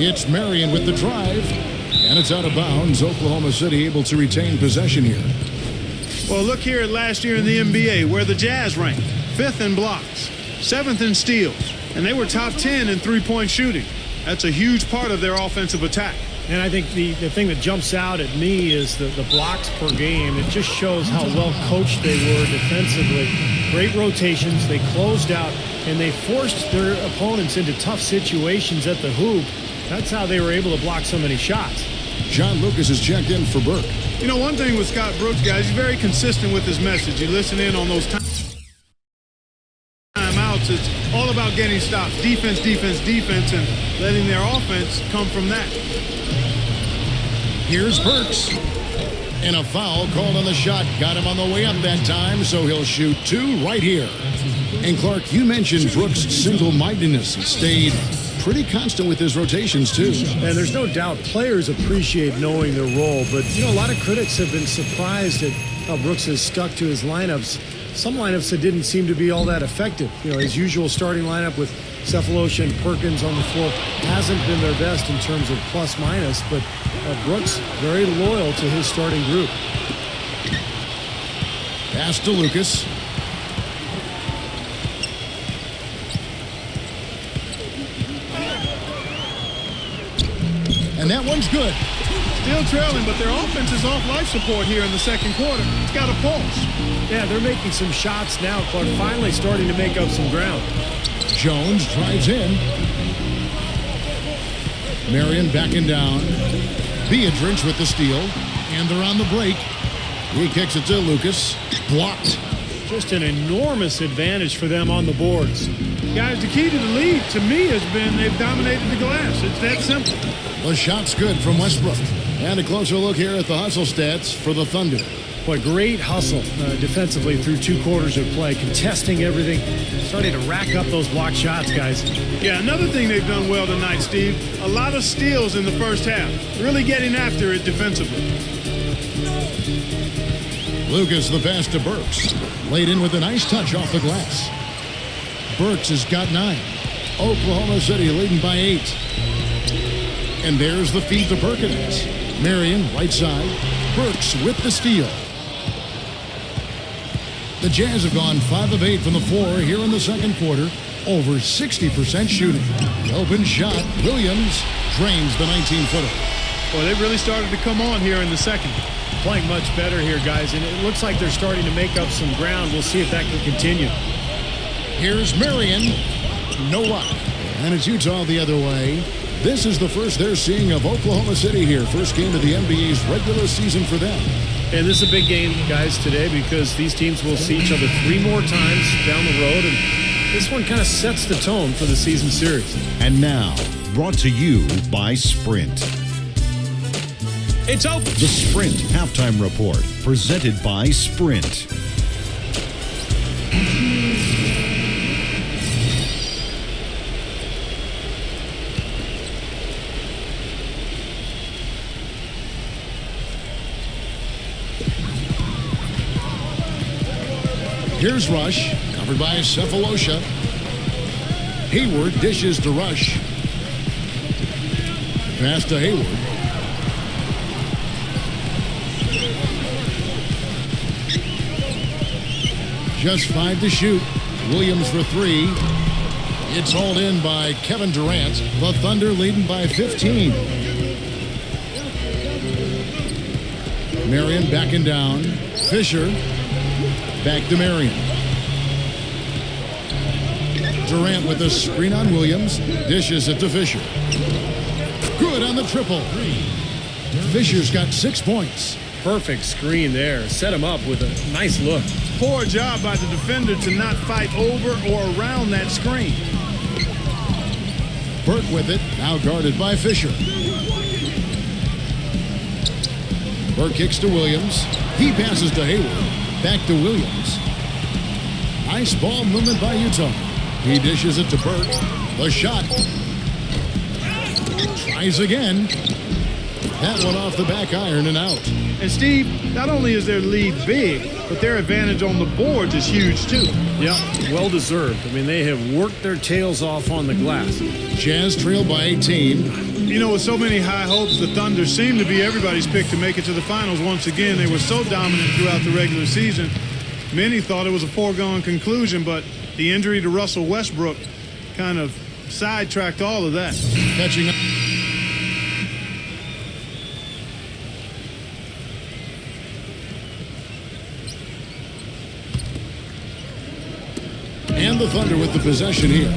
Speaker 1: It's Marion with the drive. And it's out of bounds. Oklahoma City able to retain possession here.
Speaker 2: Well, look here at last year in the NBA, where the Jazz ranked 5th in blocks, 7th in steals, and they were top 10 in three-point shooting. That's a huge part of their offensive attack.
Speaker 3: And I think the thing that jumps out at me is the blocks per game. It just shows how well coached they were defensively. Great rotations. They closed out, and they forced their opponents into tough situations at the hoop. That's how they were able to block so many shots.
Speaker 1: John Lucas is checked in for Burke.
Speaker 2: You know, one thing with Scott Brooks, guys, he's very consistent with his message. You listen in on those timeouts. It's all about getting stops. Defense, defense, defense, and letting their offense come from that.
Speaker 1: Here's Burks. And a foul called on the shot. Got him on the way up that time, so he'll shoot 2 right here. And Clark, you mentioned Brooks' single-mindedness. He stayed pretty constant with his rotations, too.
Speaker 3: And there's no doubt players appreciate knowing their role, but, you know, a lot of critics have been surprised at how Brooks has stuck to his lineups. Some lineups that didn't seem to be all that effective. You know, his usual starting lineup with Cephalosha and Perkins on the floor hasn't been their best in terms of plus-minus, but Brooks very loyal to his starting group.
Speaker 1: Pass to Lucas. And that one's good.
Speaker 2: Still trailing, but their offense is off life support here in the second quarter. It's got a pulse.
Speaker 3: Yeah, they're making some shots now, Clark, finally starting to make up some ground.
Speaker 1: Jones drives in. Marion backing down. Beatrice with the steal. And they're on the break. He kicks it to Lucas. Blocked.
Speaker 3: Just an enormous advantage for them on the boards.
Speaker 2: Guys, the key to the lead, to me, has been they've dominated the glass. It's that simple.
Speaker 1: The shot's good from Westbrook. And a closer look here at the hustle stats for the Thunder.
Speaker 3: What great hustle defensively through 2 quarters of play, contesting everything, starting to rack up those block shots, guys.
Speaker 2: Yeah, another thing they've done well tonight, Steve, a lot of steals in the first half, really getting after it defensively.
Speaker 1: Lucas the pass to Burks. Laid in with a nice touch off the glass. Burks has got 9. Oklahoma City leading by 8. And there's the feed to Perkins. Marion, right side. Burks with the steal. The Jazz have gone 5 of 8 from the floor here in the second quarter. Over 60% shooting. The open shot. Williams drains the 19-footer.
Speaker 2: Well, they really started to come on here in the second.
Speaker 3: Playing much better here, guys, and it looks like they're starting to make up some ground. We'll see if that can continue.
Speaker 1: Here's Marion. No luck. And it's Utah the other way. This is the first they're seeing of Oklahoma City here. First game of the NBA's regular season for them.
Speaker 3: And this is a big game, guys, today because these teams will see each other 3 more times down the road. And this one kind of sets the tone for the season series.
Speaker 9: And now, brought to you by Sprint.
Speaker 3: It's open.
Speaker 9: The Sprint Halftime Report, presented by Sprint.
Speaker 1: Here's Rush, covered by Cephalosha. Hayward dishes to Rush. Pass to Hayward. Just 5 to shoot. Williams for 3. It's hauled in by Kevin Durant. The Thunder leading by 15. Marion backing down. Fisher. Back to Marion. Durant with a screen on Williams. Dishes it to Fisher. Good on the triple. Fisher's got 6 points.
Speaker 3: Perfect screen there. Set him up with a nice look.
Speaker 2: Poor job by the defender to not fight over or around that screen.
Speaker 1: Burke with it. Now guarded by Fisher. Burke kicks to Williams. He passes to Hayward. Back to Williams. Nice ball movement by Utah. He dishes it to Burke. The shot. Tries again. That one off the back iron and out.
Speaker 2: And Steve, not only is their lead big, but their advantage on the boards is huge too.
Speaker 3: Yeah, well deserved. I mean, they have worked their tails off on the glass.
Speaker 1: Jazz trailed by 18.
Speaker 2: You know, with so many high hopes, the Thunder seem to be everybody's pick to make it to the finals once again. They were so dominant throughout the regular season. Many thought it was a foregone conclusion, but the injury to Russell Westbrook kind of sidetracked all of that.
Speaker 1: Catching up. And the Thunder with the possession here.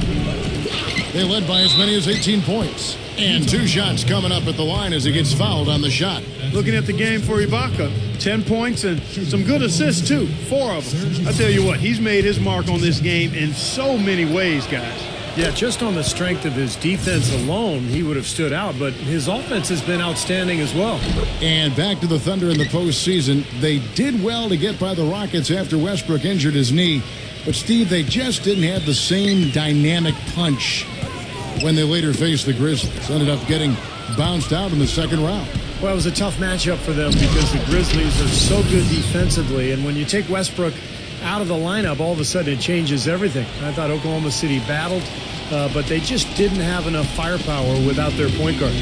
Speaker 1: They led by as many as 18 points. And 2 shots coming up at the line as he gets fouled on the shot.
Speaker 2: Looking at the game for Ibaka, 10 points and some good assists too, 4 of them. I tell you what, he's made his mark on this game in so many ways, guys.
Speaker 3: Yeah, just on the strength of his defense alone, he would have stood out, but his offense has been outstanding as well.
Speaker 1: And back to the Thunder in the postseason. They did well to get by the Rockets after Westbrook injured his knee. But, Steve, they just didn't have the same dynamic punch when they later faced the Grizzlies. Ended up getting bounced out in the second round.
Speaker 3: Well, it was a tough matchup for them because the Grizzlies are so good defensively. And when you take Westbrook out of the lineup, all of a sudden it changes everything. I thought Oklahoma City battled, but they just didn't have enough firepower without their point guard.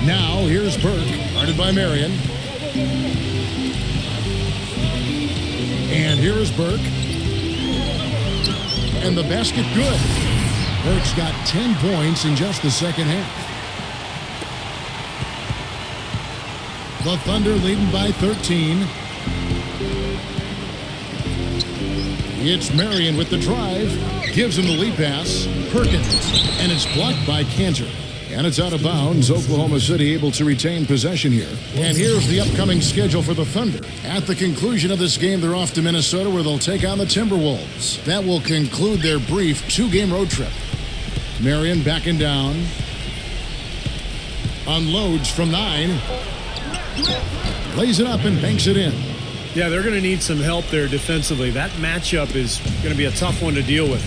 Speaker 1: Now, here's Burke, guarded by Marion. And here is Burke. And the basket good. Burke's got 10 points in just the second half. The Thunder leading by 13. It's Marion with the drive. Gives him the lead pass. Perkins. And it's blocked by Cantor. And it's out of bounds. Oklahoma City able to retain possession here. And here's the upcoming schedule for the Thunder. At the conclusion of this game, they're off to Minnesota where they'll take on the Timberwolves. That will conclude their brief 2-game road trip. Marion backing down. Unloads from 9. Lays it up and banks it in.
Speaker 3: Yeah, they're going to need some help there defensively. That matchup is going to be a tough one to deal with.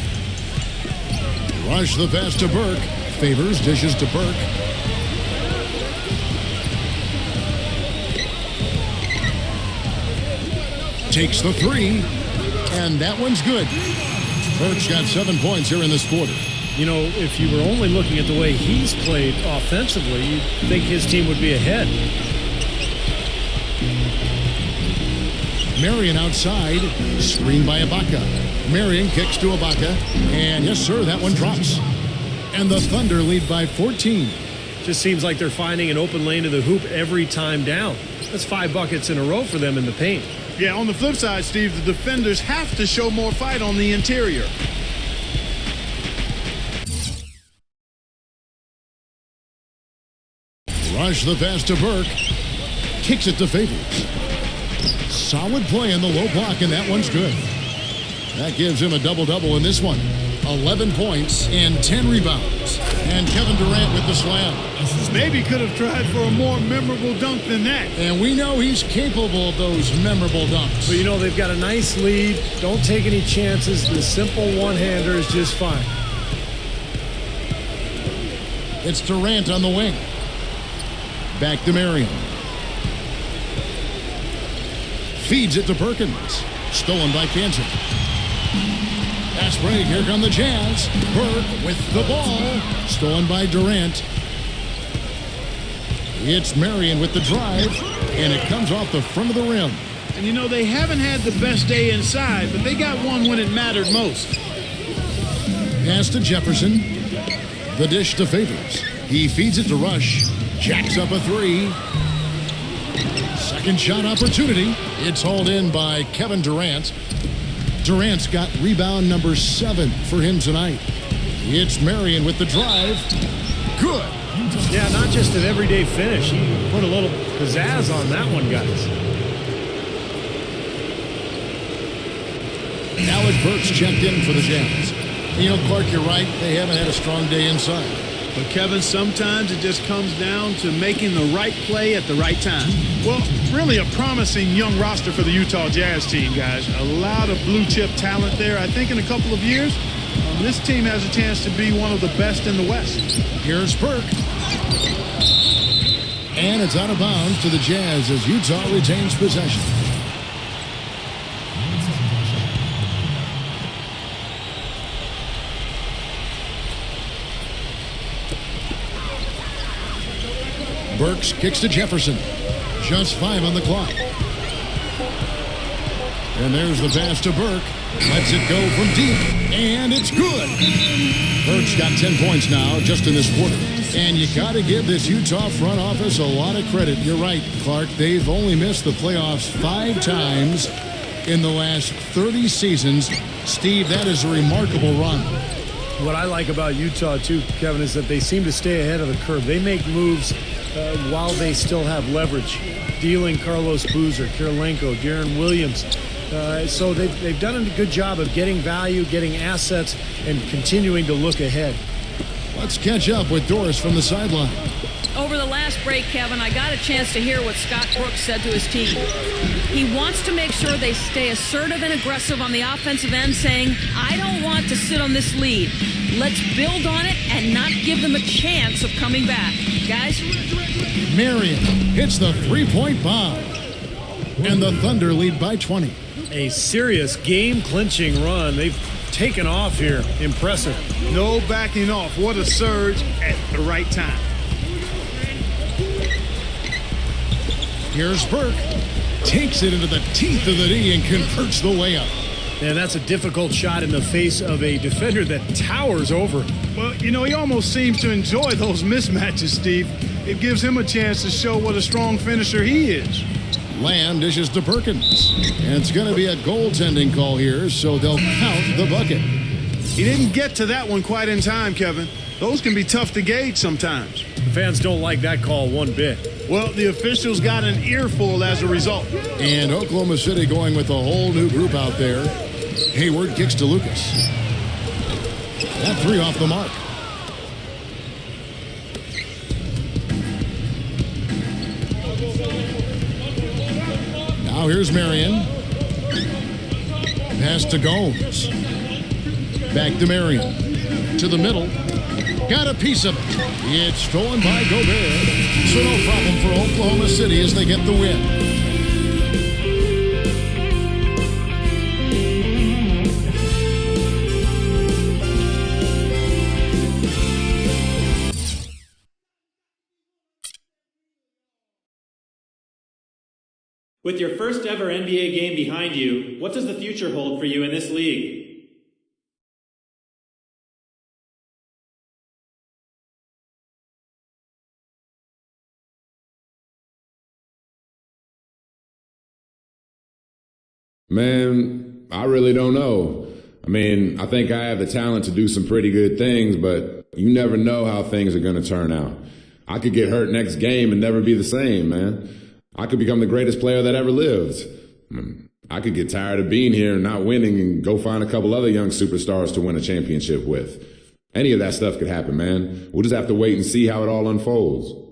Speaker 1: Rush the pass to Burke. Favors, dishes to Burke. Takes the 3, and that one's good. Burke's got 7 points here in this quarter.
Speaker 3: You know, if you were only looking at the way he's played offensively, you'd think his team would be ahead.
Speaker 1: Marion outside, screened by Ibaka. Marion kicks to Ibaka, and yes, sir, that one drops. And the Thunder lead by 14.
Speaker 3: Just seems like they're finding an open lane to the hoop every time down. That's 5 buckets in a row for them in the paint.
Speaker 2: Yeah, on the flip side, Steve, the defenders have to show more fight on the interior.
Speaker 1: Rush the pass to Burke. Kicks it to Favors. Solid play in the low block, and that one's good. That gives him a double-double in this one. 11 points and 10 rebounds. And Kevin Durant with the slam.
Speaker 2: Maybe could have tried for a more memorable dunk than that.
Speaker 1: And we know he's capable of those memorable dunks.
Speaker 3: But, you know, they've got a nice lead. Don't take any chances. The simple one-hander is just fine.
Speaker 1: It's Durant on the wing. Back to Marion. Feeds it to Perkins. Stolen by Cantor. Pass break. Here come the Jazz. Burke with the ball. Stolen by Durant. It's Marion with the drive. And it comes off the front of the rim.
Speaker 2: And, you know, they haven't had the best day inside, but they got one when it mattered most.
Speaker 1: Pass to Jefferson. The dish to Favors. He feeds it to Rush. Jacks up a 3. Second shot opportunity. It's hauled in by Kevin Durant. Durant's got rebound number 7 for him tonight. It's Marion with the drive. Good.
Speaker 3: Yeah, not just an everyday finish. He put a little pizzazz on that one, guys.
Speaker 1: Alec Burks checked in for the Jazz. You know, Clark, you're right. They haven't had a strong day inside.
Speaker 2: But, Kevin, sometimes it just comes down to making the right play at the right time. Well, really a promising young roster for the Utah Jazz team, guys. A lot of blue-chip talent there. I think in a couple of years, this team has a chance to be one of the best in the West.
Speaker 1: Here's Burke. And it's out of bounds to the Jazz as Utah retains possession. Burks kicks to Jefferson. Just 5 on the clock. And there's the pass to Burke. Lets it go from deep. And it's good. Burke's got 10 points now just in this quarter. And you got to give this Utah front office a lot of credit. You're right, Clark. They've only missed the playoffs 5 times in the last 30 seasons. Steve, that is a remarkable run.
Speaker 3: What I like about Utah, too, Kevin, is that they seem to stay ahead of the curve. They make moves while they still have leverage. Dealing Carlos Boozer, Kirilenko, Deron Williams. So they've done a good job of getting value, getting assets, and continuing to look ahead.
Speaker 1: Let's catch up with Doris from the sideline.
Speaker 8: Over the last break, Kevin, I got a chance to hear what Scott Brooks said to his team. He wants to make sure they stay assertive and aggressive on the offensive end, saying, I don't want to sit on this lead. Let's build on it and not give them a chance of coming back. Guys?
Speaker 1: Marion hits the three-point bomb. And the Thunder lead by 20.
Speaker 3: A serious game-clinching run. They've taken off here. Impressive.
Speaker 2: No backing off. What a surge at the right time.
Speaker 1: Here's Burke. Takes it into the teeth of the D and converts the layup.
Speaker 3: And that's a difficult shot in the face of a defender that towers over.
Speaker 2: Well, you know, he almost seems to enjoy those mismatches, Steve. It gives him a chance to show what a strong finisher he is.
Speaker 1: Lamb dishes to Perkins. And it's going to be a goaltending call here, so they'll count the bucket.
Speaker 2: He didn't get to that one quite in time, Kevin. Those can be tough to gauge sometimes.
Speaker 3: The fans don't like that call one bit.
Speaker 2: Well, the officials got an earful as a result.
Speaker 1: And Oklahoma City going with a whole new group out there. Hayward kicks to Lucas. That 3 off the mark. Now here's Marion. Pass to Gomes. Back to Marion. To the middle. Got a piece of it. It's stolen by Gobert. So no problem for Oklahoma City as they get the win.
Speaker 10: With your first ever NBA game behind you, what does the future hold for you in this league?
Speaker 6: Man, I really don't know. I mean, I think I have the talent to do some pretty good things, but you never know how things are going to turn out. I could get hurt next game and never be the same, man. I could become the greatest player that ever lived. I could get tired of being here and not winning and go find a couple other young superstars to win a championship with. Any of that stuff could happen, man. We'll just have to wait and see how it all unfolds.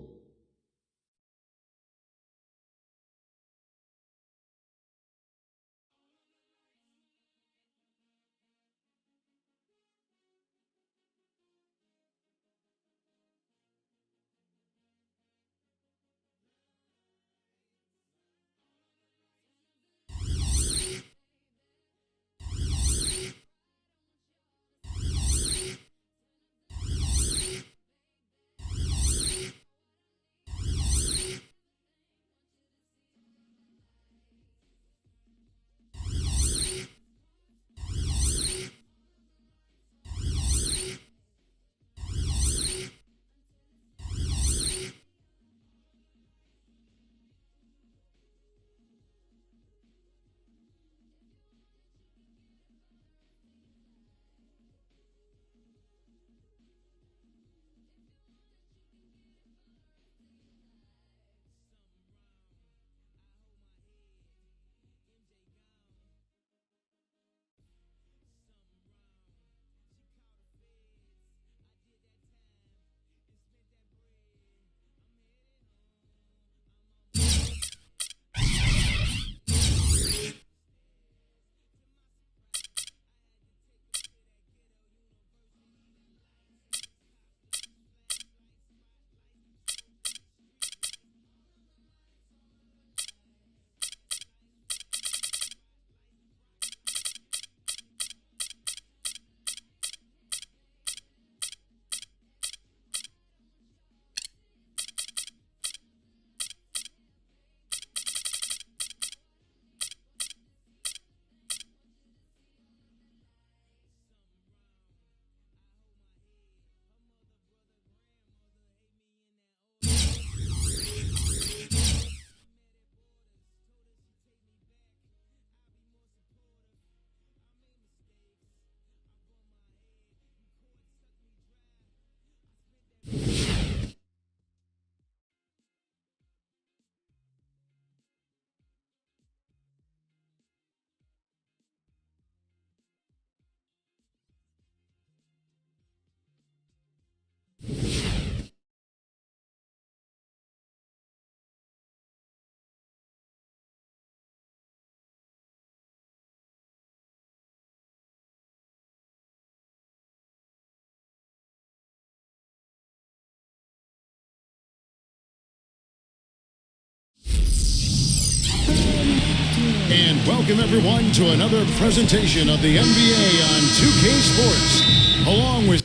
Speaker 1: And welcome everyone to another presentation of the NBA on 2K Sports, along with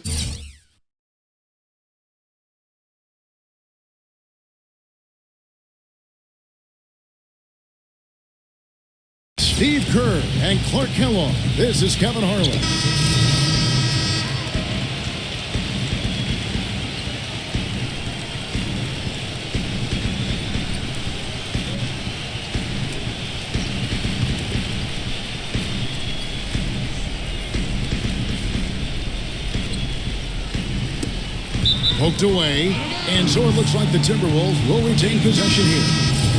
Speaker 1: Steve Kerr and Clark Kellogg. This is Kevin Harlan. Poked away, and so it looks like the Timberwolves will retain possession here.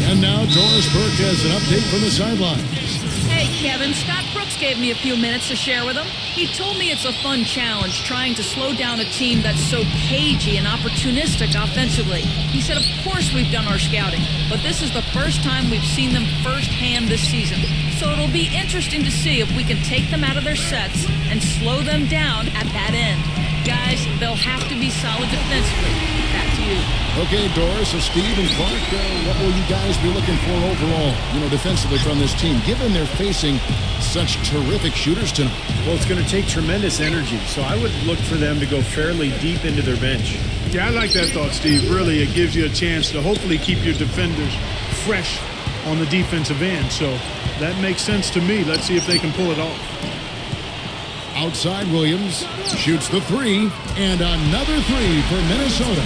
Speaker 1: And now Doris Burke has an update from the sideline.
Speaker 8: Hey, Kevin, Scott Brooks gave me a few minutes to share with him. He told me it's a fun challenge trying to slow down a team that's so cagey and opportunistic offensively. He said, of course we've done our scouting, but this is the first time we've seen them firsthand this season. So it'll be interesting to see if we can take them out of their sets and slow them down at that end. Guys, they'll have to be solid defensively. Back to you.
Speaker 1: Okay, Doris, so Steve and Clark, what will you guys be looking for overall, defensively from this team, given they're facing such terrific shooters tonight?
Speaker 3: Well, it's going to take tremendous energy, so I would look for them to go fairly deep into their bench.
Speaker 2: Yeah, I like that thought, Steve. Really, it gives you a chance to hopefully keep your defenders fresh on the defensive end. So that makes sense to me. Let's see if they can pull it off.
Speaker 1: Outside, Williams shoots the three, and another three for Minnesota.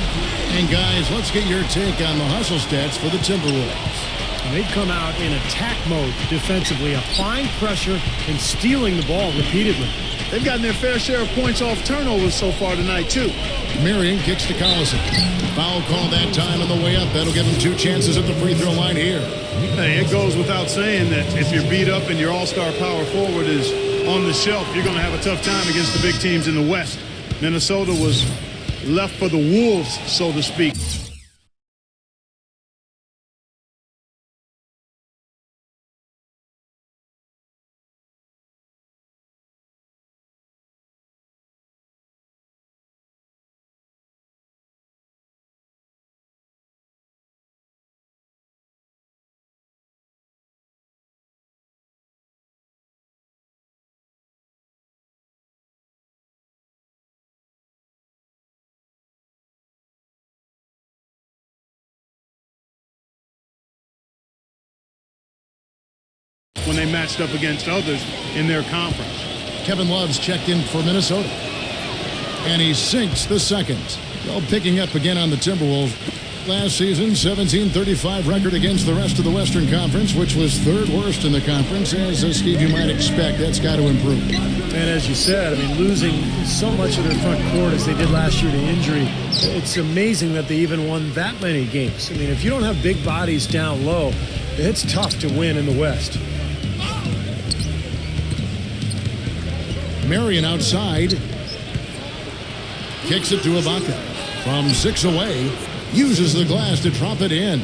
Speaker 1: And guys, let's get your take on the hustle stats for the Timberwolves.
Speaker 3: They've come out in attack mode defensively, applying pressure and stealing the ball repeatedly.
Speaker 2: They've gotten their fair share of points off turnovers so far tonight, too.
Speaker 1: Marion kicks to Collison. Foul call that time on the way up. That'll give him 2 chances at the free throw line here.
Speaker 2: Hey, it goes without saying that if you're beat up and your all-star power forward is on the shelf, you're going to have a tough time against the big teams in the West. Minnesota was left for the wolves, so to speak. When they matched up against others in their conference.
Speaker 1: Kevin Love's checked in for Minnesota. And he sinks the second. Well, picking up again on the Timberwolves. Last season, 17-35 record against the rest of the Western Conference, which was 3rd worst in the conference. As Steve, you might expect, that's got to improve.
Speaker 3: And as you said, losing so much of their front court as they did last year to injury, it's amazing that they even won that many games. If you don't have big bodies down low, it's tough to win in the West.
Speaker 1: Marion outside. Kicks it to Ibaka. From 6 away. Uses the glass to drop it in.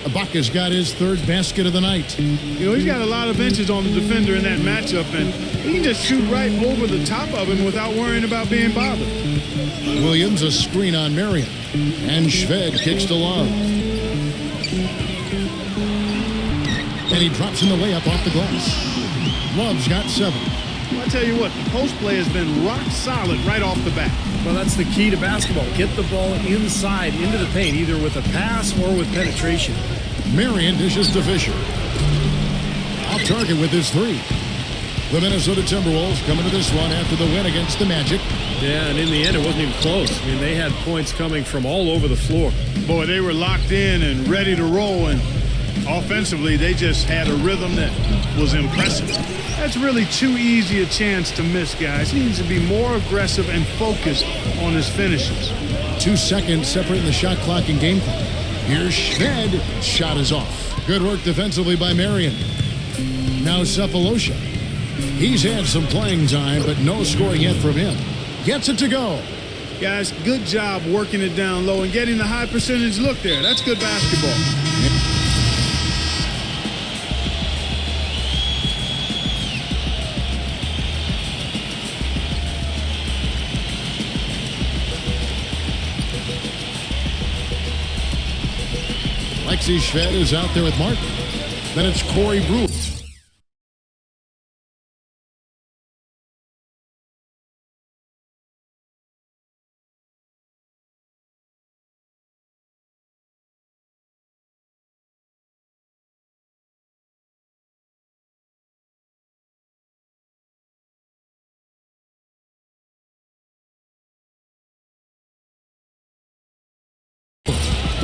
Speaker 1: Ibaka's got his 3rd basket of the night.
Speaker 2: He's got a lot of inches on the defender in that matchup, and he can just shoot right over the top of him without worrying about being bothered.
Speaker 1: Williams, a screen on Marion. And Shved kicks to Love. And he drops in the layup off the glass. Love's got 7.
Speaker 2: Well, I tell you what, the post play has been rock solid right off the bat.
Speaker 3: Well, that's the key to basketball. Get the ball inside, into the paint, either with a pass or with penetration.
Speaker 1: Marion dishes to Fisher. Off target with his 3. The Minnesota Timberwolves coming to this one after the win against the Magic.
Speaker 3: Yeah, and in the end, it wasn't even close. They had points coming from all over the floor.
Speaker 2: Boy, they were locked in and ready to roll, and offensively, they just had a rhythm that was impressive. That's really too easy a chance to miss, guys. He needs to be more aggressive and focused on his finishes.
Speaker 1: 2 seconds separating the shot clock and game clock. Here's Shved. Shot is off. Good work defensively by Marion. Now Cephalosha. He's had some playing time, but no scoring yet from him. Gets it to go.
Speaker 2: Guys, good job working it down low and getting the high percentage look there. That's good basketball.
Speaker 1: Lexi Shved is out there with Martin. Then it's Corey Brewer.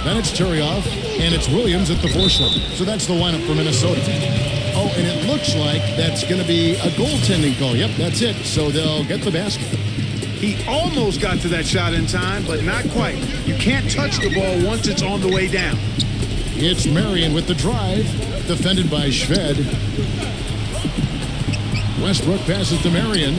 Speaker 1: Then it's Turioff, and it's Williams at the 4 slot. So that's the lineup for Minnesota. Oh, and it looks like that's going to be a goaltending call. Yep, that's it. So they'll get the basket.
Speaker 2: He almost got to that shot in time, but not quite. You can't touch the ball once it's on the way down.
Speaker 1: It's Marion with the drive, defended by Shved. Westbrook passes to Marion.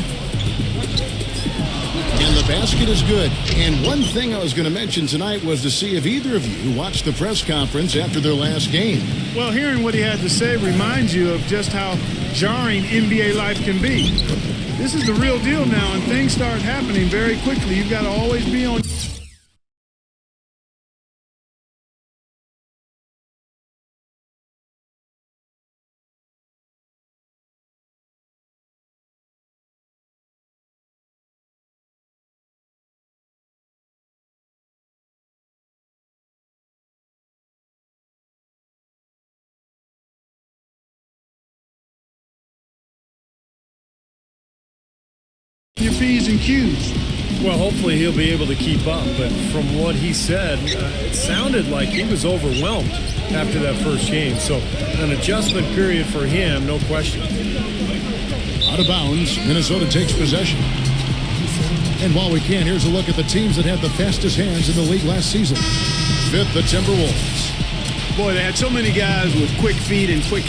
Speaker 1: And the basket is good. And one thing I was going to mention tonight was to see if either of you watched the press conference after their last game.
Speaker 2: Well, hearing what he had to say reminds you of just how jarring NBA life can be. This is the real deal now, and things start happening very quickly. You've got to always be on. Your P's and Q's.
Speaker 3: Well, hopefully he'll be able to keep up. But from what he said, it sounded like he was overwhelmed after that first game. So an adjustment period for him, no question.
Speaker 1: Out of bounds, Minnesota takes possession. And while we can, here's a look at the teams that had the fastest hands in the league last season. Fifth, the Timberwolves.
Speaker 2: Boy, they had so many guys with quick feet and quick.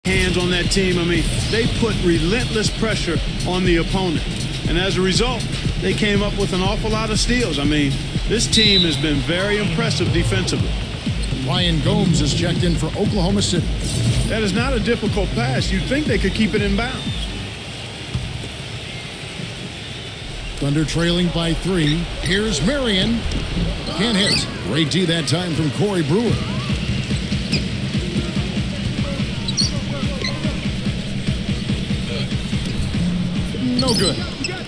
Speaker 2: Hands on that team. I mean, they put relentless pressure on the opponent. And as a result, they came up with an awful lot of steals. I mean, this team has been very impressive defensively.
Speaker 1: Ryan Gomes is checked in for Oklahoma City.
Speaker 2: That is not a difficult pass. You'd think they could keep it in bounds.
Speaker 1: Thunder trailing by 3. Here's Marion. Can't hit. Great D that time from Corey Brewer. No good.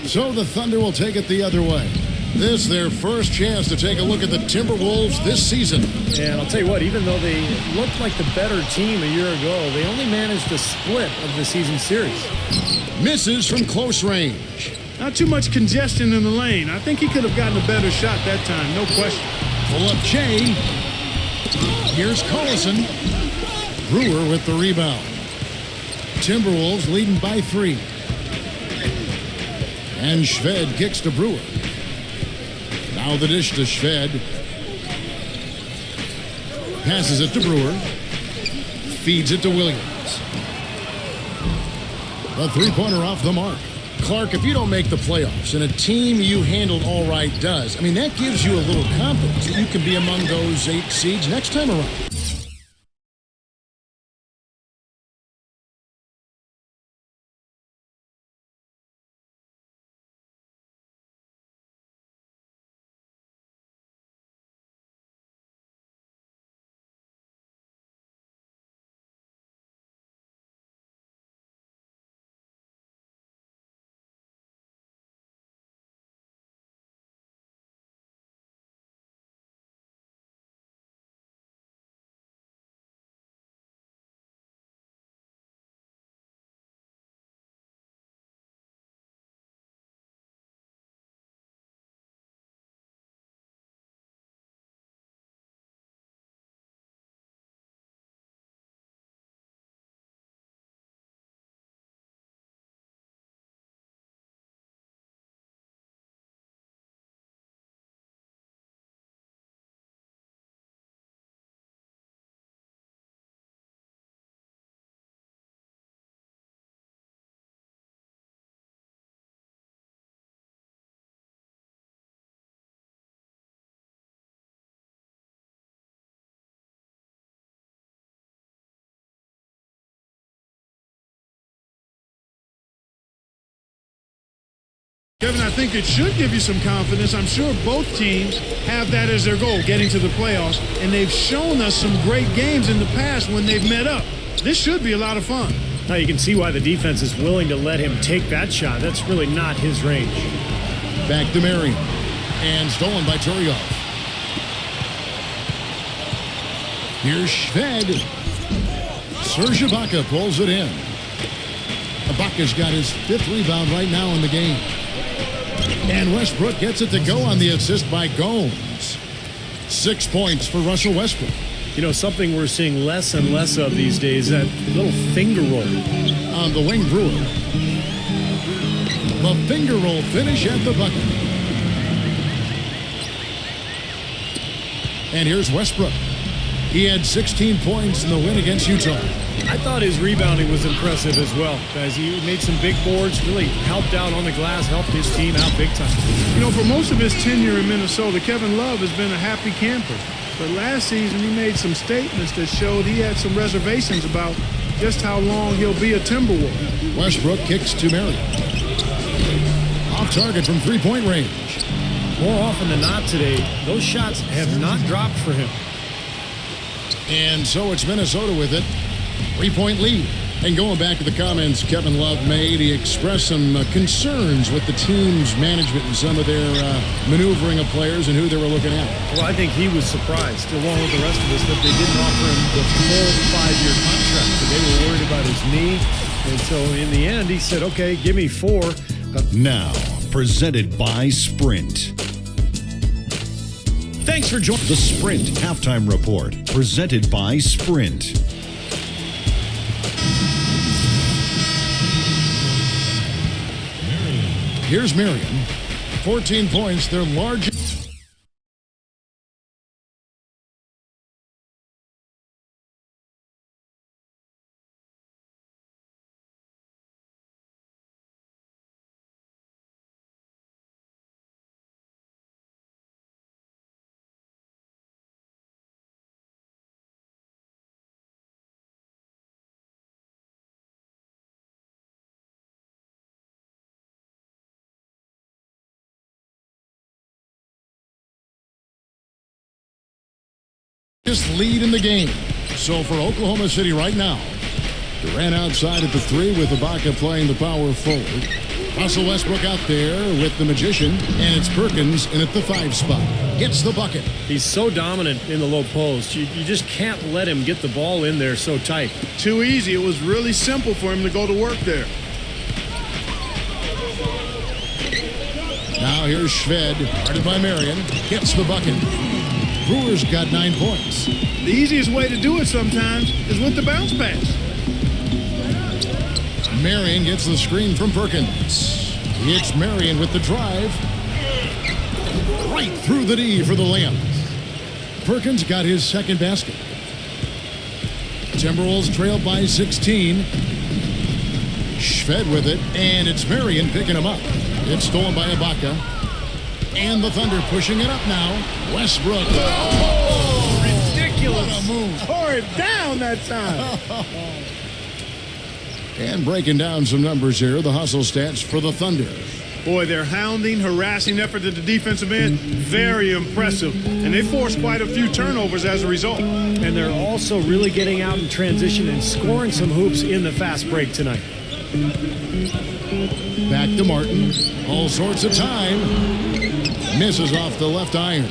Speaker 1: So the Thunder will take it the other way. This their first chance to take a look at the Timberwolves this season.
Speaker 3: And I'll tell you what, even though they looked like the better team a year ago, they only managed a split of the season series.
Speaker 1: Misses from close range.
Speaker 2: Not too much congestion in the lane. I think he could have gotten a better shot that time, no question.
Speaker 1: Pull up Jay. Here's Collison. Brewer with the rebound. Timberwolves leading by 3. And Shved kicks to Brewer. Now the dish to Shved. Passes it to Brewer. Feeds it to Williams. The three-pointer off the mark. Clark, if you don't make the playoffs and a team you handled all right does, I mean, that gives you a little confidence that you can be among those 8 seeds next time around.
Speaker 2: Kevin, I think it should give you some confidence. I'm sure both teams have that as their goal, getting to the playoffs, and they've shown us some great games in the past when they've met up. This should be a lot of fun.
Speaker 3: Now you can see why the defense is willing to let him take that shot. That's really not his range.
Speaker 1: Back to Marion. And stolen by Turiov. Here's Shved. Serge Ibaka pulls it in. Ibaka's got his 5th rebound right now in the game. And Westbrook gets it to go on the assist by Gomes. 6 points for Russell Westbrook.
Speaker 3: You know, something we're seeing less and less of these days, that little finger roll.
Speaker 1: On the wing, Brewer. The finger roll finish at the bucket. And here's Westbrook. He had 16 points in the win against Utah.
Speaker 3: I thought his rebounding was impressive as well, guys. He made some big boards, really helped out on the glass, helped his team out big time.
Speaker 2: You know, for most of his tenure in Minnesota, Kevin Love has been a happy camper. But last season, he made some statements that showed he had some reservations about just how long he'll be a Timberwolf.
Speaker 1: Westbrook kicks to Marion. Off target from three-point range.
Speaker 3: More often than not today, those shots have not dropped for him.
Speaker 1: And so it's Minnesota with it. 3-point lead. And going back to the comments Kevin Love made, he expressed some concerns with the team's management and some of their maneuvering of players and who they were looking at.
Speaker 3: Well, I think he was surprised, along with the rest of us, that they didn't offer him the full 5-year contract. But they were worried about his knee. And so in the end, he said, okay, give me 4.
Speaker 9: Now, presented by Sprint.
Speaker 3: Thanks for joining
Speaker 9: The Sprint Halftime Report, presented by Sprint.
Speaker 1: Here's Marion. 14 points, their largest. Lead in the game. So for Oklahoma City right now, Durant outside at the 3 with Ibaka playing the power forward. Russell Westbrook out there with the Magician, and it's Perkins in at the 5 spot. Gets the bucket.
Speaker 3: He's so dominant in the low post. You just can't let him get the ball in there so tight.
Speaker 2: Too easy. It was really simple for him to go to work there.
Speaker 1: Now here's Shved, guarded by Marion. Gets the bucket. Brewer's got 9 points.
Speaker 2: The easiest way to do it sometimes is with the bounce pass.
Speaker 1: Marion gets the screen from Perkins. It's Marion with the drive. Right through the D for the layup. Perkins got his 2nd basket. Timberwolves trail by 16. Shved with it, and it's Marion picking him up. It's stolen by Ibaka. And the Thunder pushing it up now. Westbrook.
Speaker 2: Oh, ridiculous.
Speaker 1: What a move.
Speaker 2: Tore it down that time.
Speaker 1: And breaking down some numbers here, the hustle stats for the Thunder.
Speaker 2: Boy, their hounding, harassing effort at the defensive end, very impressive. And they forced quite a few turnovers as a result.
Speaker 3: And they're also really getting out in transition and scoring some hoops in the fast break tonight.
Speaker 1: Back to Martin. All sorts of time. Misses off the left iron.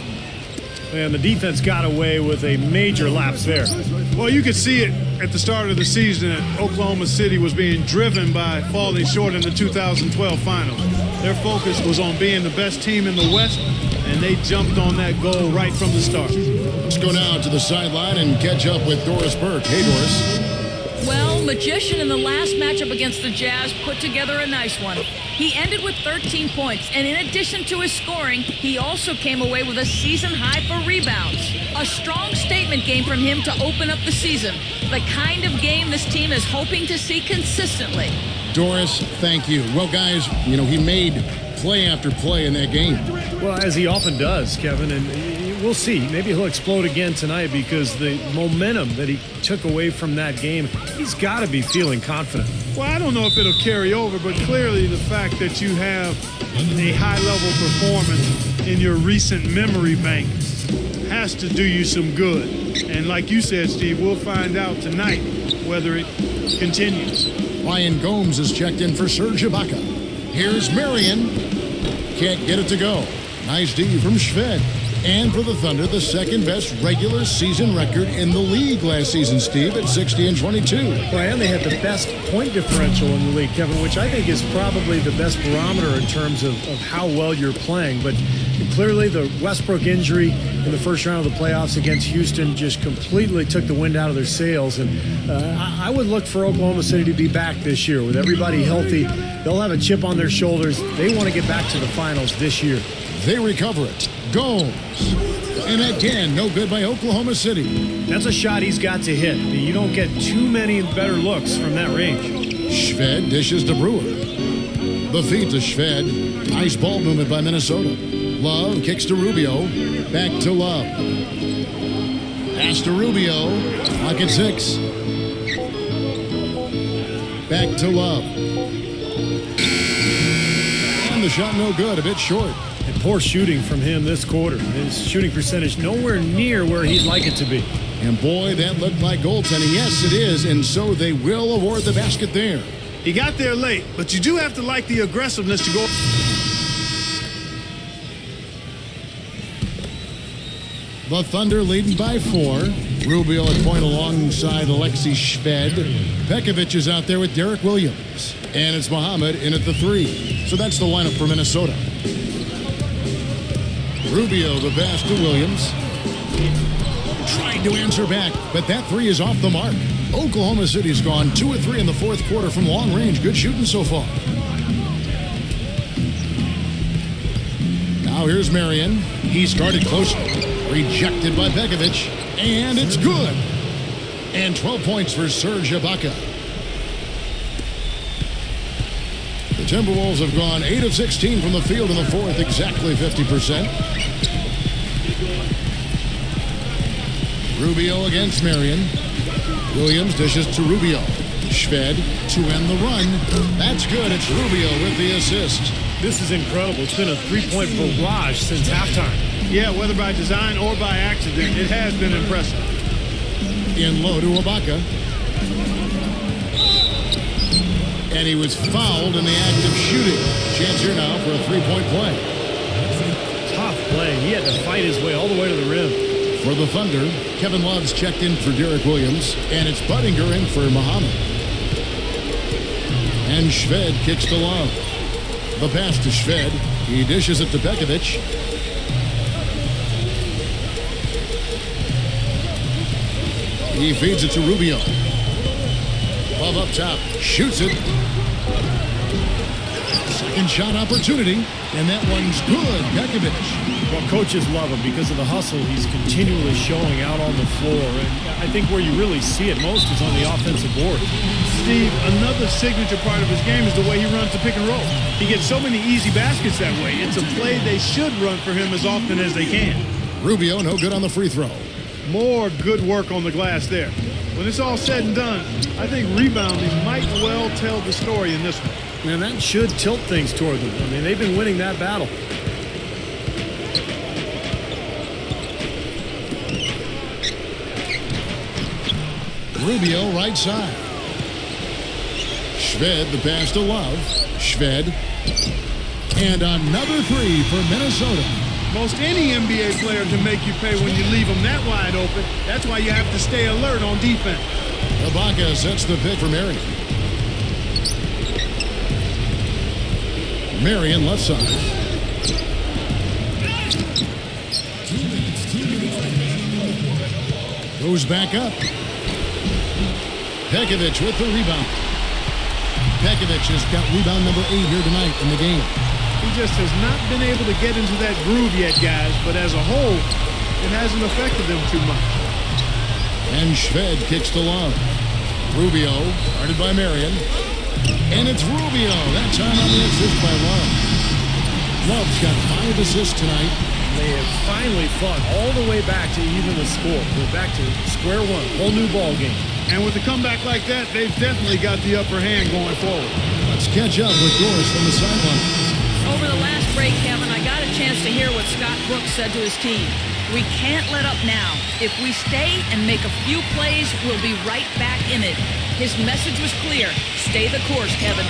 Speaker 3: And the defense got away with a major lapse there.
Speaker 2: Well, you could see it at the start of the season that Oklahoma City was being driven by falling short in the 2012 finals. Their focus was on being the best team in the West, and they jumped on that goal right from the start.
Speaker 1: Let's go now to the sideline and catch up with Doris Burke. Hey, Doris.
Speaker 8: Well, Magician in the last matchup against the Jazz put together a nice one. He ended with 13 points, and in addition to his scoring, he also came away with a season high for rebounds. A strong statement game from him to open up the season. The kind of game this team is hoping to see consistently.
Speaker 1: Doris, thank you. Well, guys, you know, he made play after play in that game.
Speaker 3: Well, as he often does, Kevin, and we'll see. Maybe he'll explode again tonight because the momentum that he took away from that game, he's got to be feeling confident.
Speaker 2: Well, I don't know if it'll carry over, but clearly the fact that you have a high-level performance in your recent memory bank has to do you some good. And like you said, Steve, we'll find out tonight whether it continues.
Speaker 1: Ryan Gomes is checked in for Serge Ibaka. Here's Marion. Can't get it to go. Nice D from Shved. And for the Thunder, the second best regular season record in the league last season, Steve, at 60-22.
Speaker 3: Well, and they had the best point differential in the league, Kevin, which I think is probably the best barometer in terms of how well you're playing. But clearly the Westbrook injury in the first round of the playoffs against Houston just completely took the wind out of their sails. And I would look for Oklahoma City to be back this year. With everybody healthy, they'll have a chip on their shoulders. They want to get back to the finals this year.
Speaker 1: They recover it. Gomes. And again, no good by Oklahoma City.
Speaker 3: That's a shot he's got to hit. You don't get too many better looks from that range.
Speaker 1: Shved dishes to Brewer. The feed to Shved. Nice ball movement by Minnesota. Love kicks to Rubio. Back to Love. Pass to Rubio. Clock at 6. Back to Love. And the shot no good. A bit short.
Speaker 3: And poor shooting from him this quarter. His shooting percentage nowhere near where he'd like it to be.
Speaker 1: And boy, that looked like goaltending. Yes, it is. And so they will award the basket there.
Speaker 2: He got there late, but you do have to like the aggressiveness to go.
Speaker 1: The Thunder leading by 4. Rubio at point alongside Alexei Shved. Pekovic is out there with Derek Williams. And it's Muhammad in at the 3. So that's the lineup for Minnesota. Rubio, the pass to Williams. Trying to answer back, but that 3 is off the mark. Oklahoma City's gone 2 of 3 in the fourth quarter from long range. Good shooting so far. Now here's Marion. He started close. Rejected by Pekovic. And it's good. And 12 points for Serge Ibaka. The Timberwolves have gone 8 of 16 from the field in the fourth, exactly 50%. Rubio against Marion. Williams dishes to Rubio. Shved to end the run. That's good. It's Rubio with the assist.
Speaker 3: This is incredible. It's been a three-point barrage since halftime.
Speaker 2: Yeah, whether by design or by accident, it has been impressive.
Speaker 1: In low to Ibaka. And he was fouled in the act of shooting. Chance here now for a three-point play.
Speaker 3: Tough play. He had to fight his way all the way to the rim.
Speaker 1: For the Thunder, Kevin Love's checked in for Derek Williams, and it's Buttinger in for Muhammad. And Shved kicks to Love. The pass to Shved. He dishes it to Pekovic. He feeds it to Rubio. Love up top. Shoots it. Second shot opportunity. And that one's good. Pekovic.
Speaker 3: Well, coaches love him because of the hustle he's continually showing out on the floor. And I think where you really see it most is on the offensive board.
Speaker 2: Steve, another signature part of his game is the way he runs the pick and roll. He gets so many easy baskets that way. It's a play they should run for him as often as they can.
Speaker 1: Rubio, no good on the free throw.
Speaker 2: More good work on the glass there. When it's all said and done, I think rebounding might well tell the story in this one.
Speaker 3: And that should tilt things toward them. I mean, they've been winning that battle.
Speaker 1: Rubio right side. Shved, the pass to Love. Shved. And another 3 for Minnesota.
Speaker 2: Most any NBA player can make you pay when you leave them that wide open. That's why you have to stay alert on defense.
Speaker 1: Ibaka sets the pick for Marion. Marion left side. Goes back up. Pekovic with the rebound. Pekovic has got rebound number 8 here tonight in the game.
Speaker 2: He just has not been able to get into that groove yet, guys. But as a whole, it hasn't affected them too much.
Speaker 1: And Shved kicks to Love. Rubio, guarded by Marion. And it's Rubio. That time on the assist by Love. Love's got 5 assists tonight.
Speaker 3: They have finally fought all the way back to even the score. We're back to square one, whole new ball game.
Speaker 2: And with a comeback like that, they've definitely got the upper hand going forward.
Speaker 1: Let's catch up with Doris from the sideline.
Speaker 8: Over the last break, Kevin, I got a chance to hear what Scott Brooks said to his team. We can't let up now. If we stay and make a few plays, we'll be right back in it. His message was clear. Stay the course, Kevin.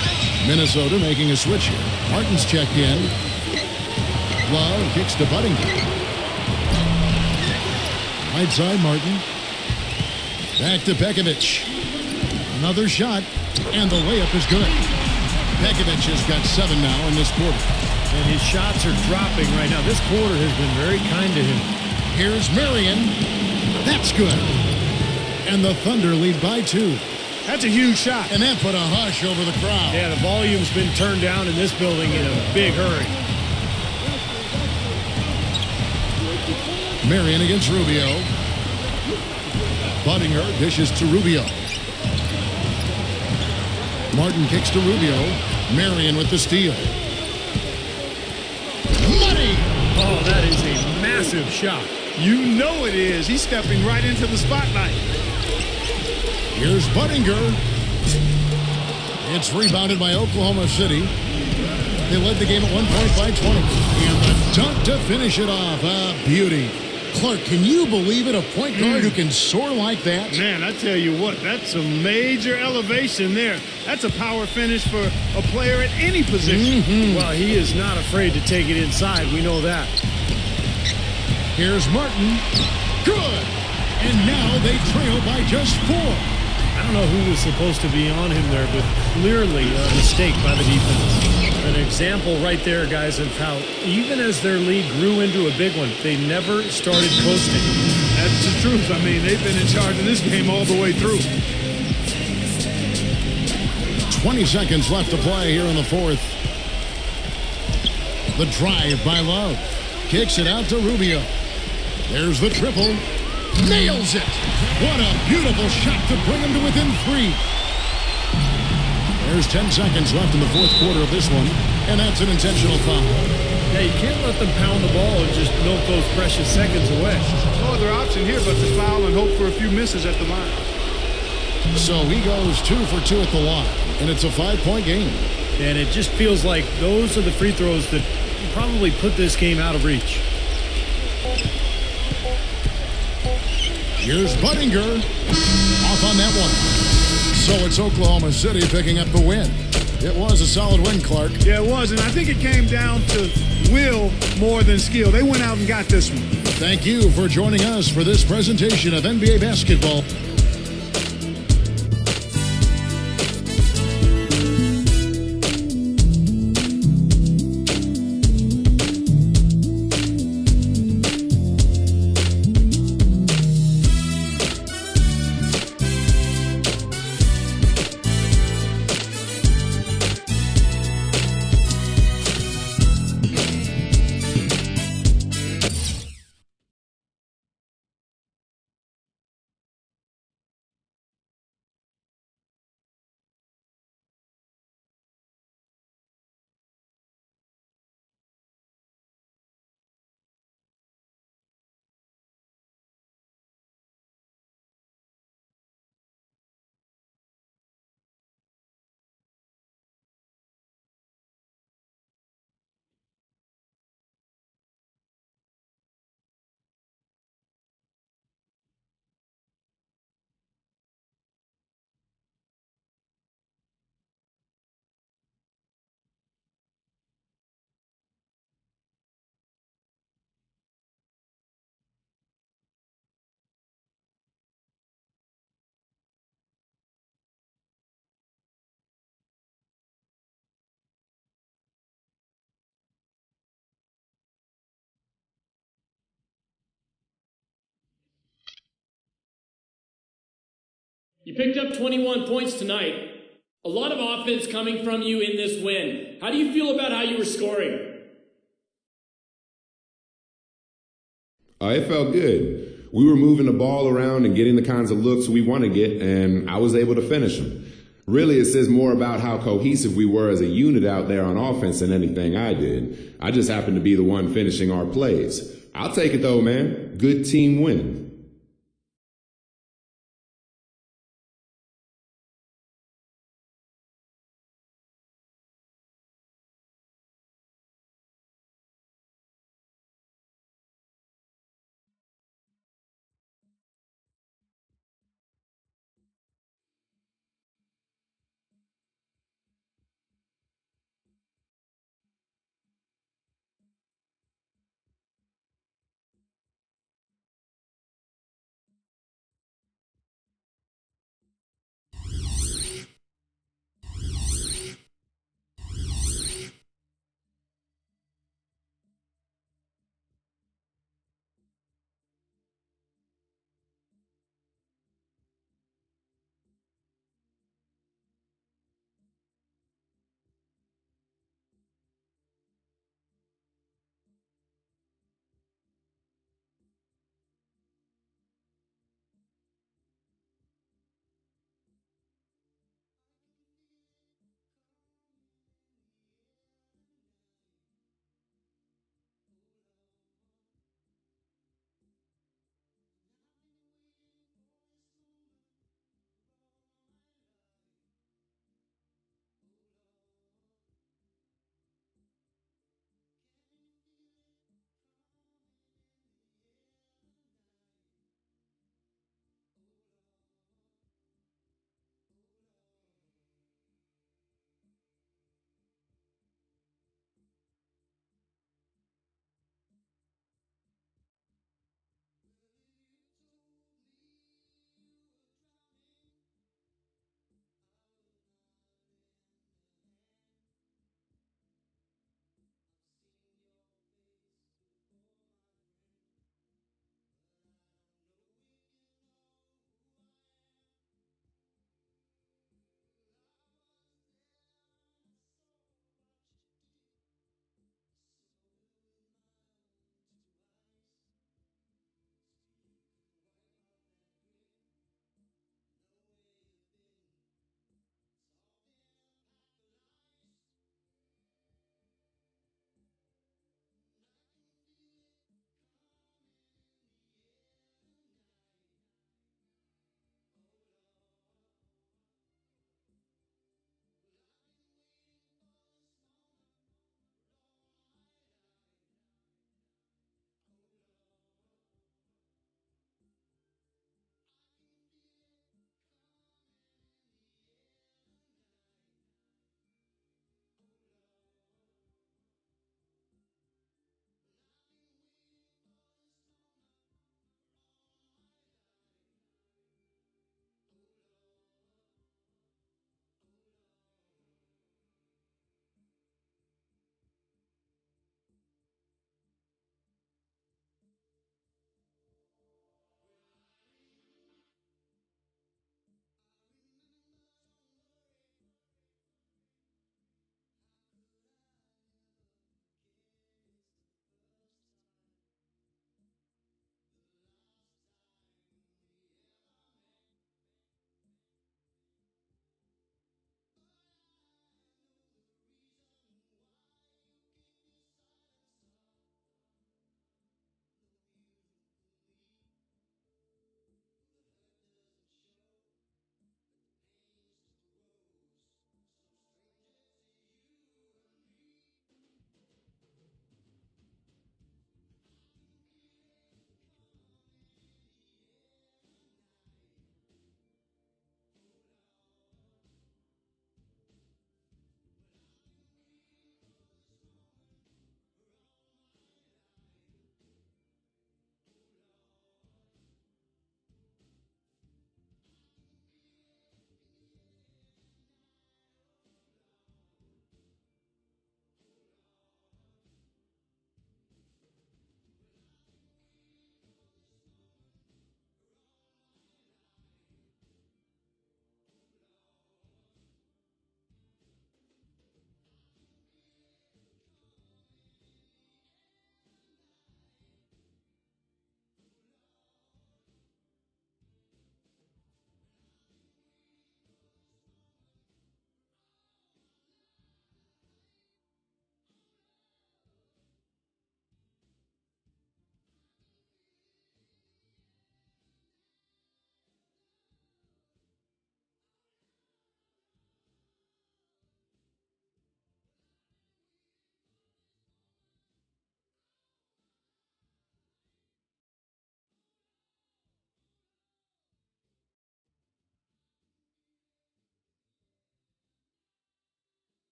Speaker 1: Minnesota making a switch here. Martin's checked in. Love kicks to Buddington. Right side, Martin. Back to Pekovic. Another shot, and the layup is good. Pekovic has got 7 now in this quarter.
Speaker 3: And his shots are dropping right now. This quarter has been very kind to him.
Speaker 1: Here's Marion. That's good. And the Thunder lead by 2.
Speaker 2: That's a huge shot.
Speaker 1: And that put a hush over the crowd.
Speaker 3: Yeah, the volume's been turned down in this building in a big hurry.
Speaker 1: Marion against Rubio. Budinger dishes to Rubio. Martin kicks to Rubio. Marion with the steal. Money!
Speaker 3: Oh, that is a massive shot.
Speaker 2: You know it is. He's stepping right into the spotlight.
Speaker 1: Here's Budinger. It's rebounded by Oklahoma City. They led the game at 1 point by 20. And the dunk to finish it off. A beauty. Clark, can you believe it? A point guard who can soar like that?
Speaker 2: Man, I tell you what, that's a major elevation there. That's a power finish for a player at any position.
Speaker 3: Well, he is not afraid to take it inside. We know that.
Speaker 1: Here's Martin. Good. And now they trail by just 4.
Speaker 3: I don't know who was supposed to be on him there, but clearly a mistake by the defense. An example right there, guys, of how even as their lead grew into a big one, they never started coasting.
Speaker 2: That's the truth. I mean, they've been in charge of this game all the way through.
Speaker 1: 20 seconds left to play here in the 4th. The drive by Love. Kicks it out to Rubio. There's the triple. Nails it. What a beautiful shot to bring him to within 3. There's 10 seconds left in the 4th quarter of this one, and that's an intentional foul.
Speaker 3: Yeah, you can't let them pound the ball and just milk those precious seconds away.
Speaker 2: No other option here but to foul and hope for a few misses at the line.
Speaker 1: So he goes 2 for 2 at the line, and it's a 5-point game.
Speaker 3: And it just feels like those are the free throws that probably put this game out of reach.
Speaker 1: Here's Budinger. Off on that one. So it's Oklahoma City picking up the win. It was a solid win, Clark.
Speaker 2: Yeah, it was, and I think it came down to will more than skill. They went out and got this one.
Speaker 1: Thank you for joining us for this presentation of NBA basketball.
Speaker 10: You picked up 21 points tonight. A lot of offense coming from you in this win. How do you feel about how you were scoring?
Speaker 6: It felt good. We were moving the ball around and getting the kinds of looks we want to get, and I was able to finish them. Really, it says more about how cohesive we were as a unit out there on offense than anything I did. I just happened to be the one finishing our plays. I'll take it though, man. Good team win.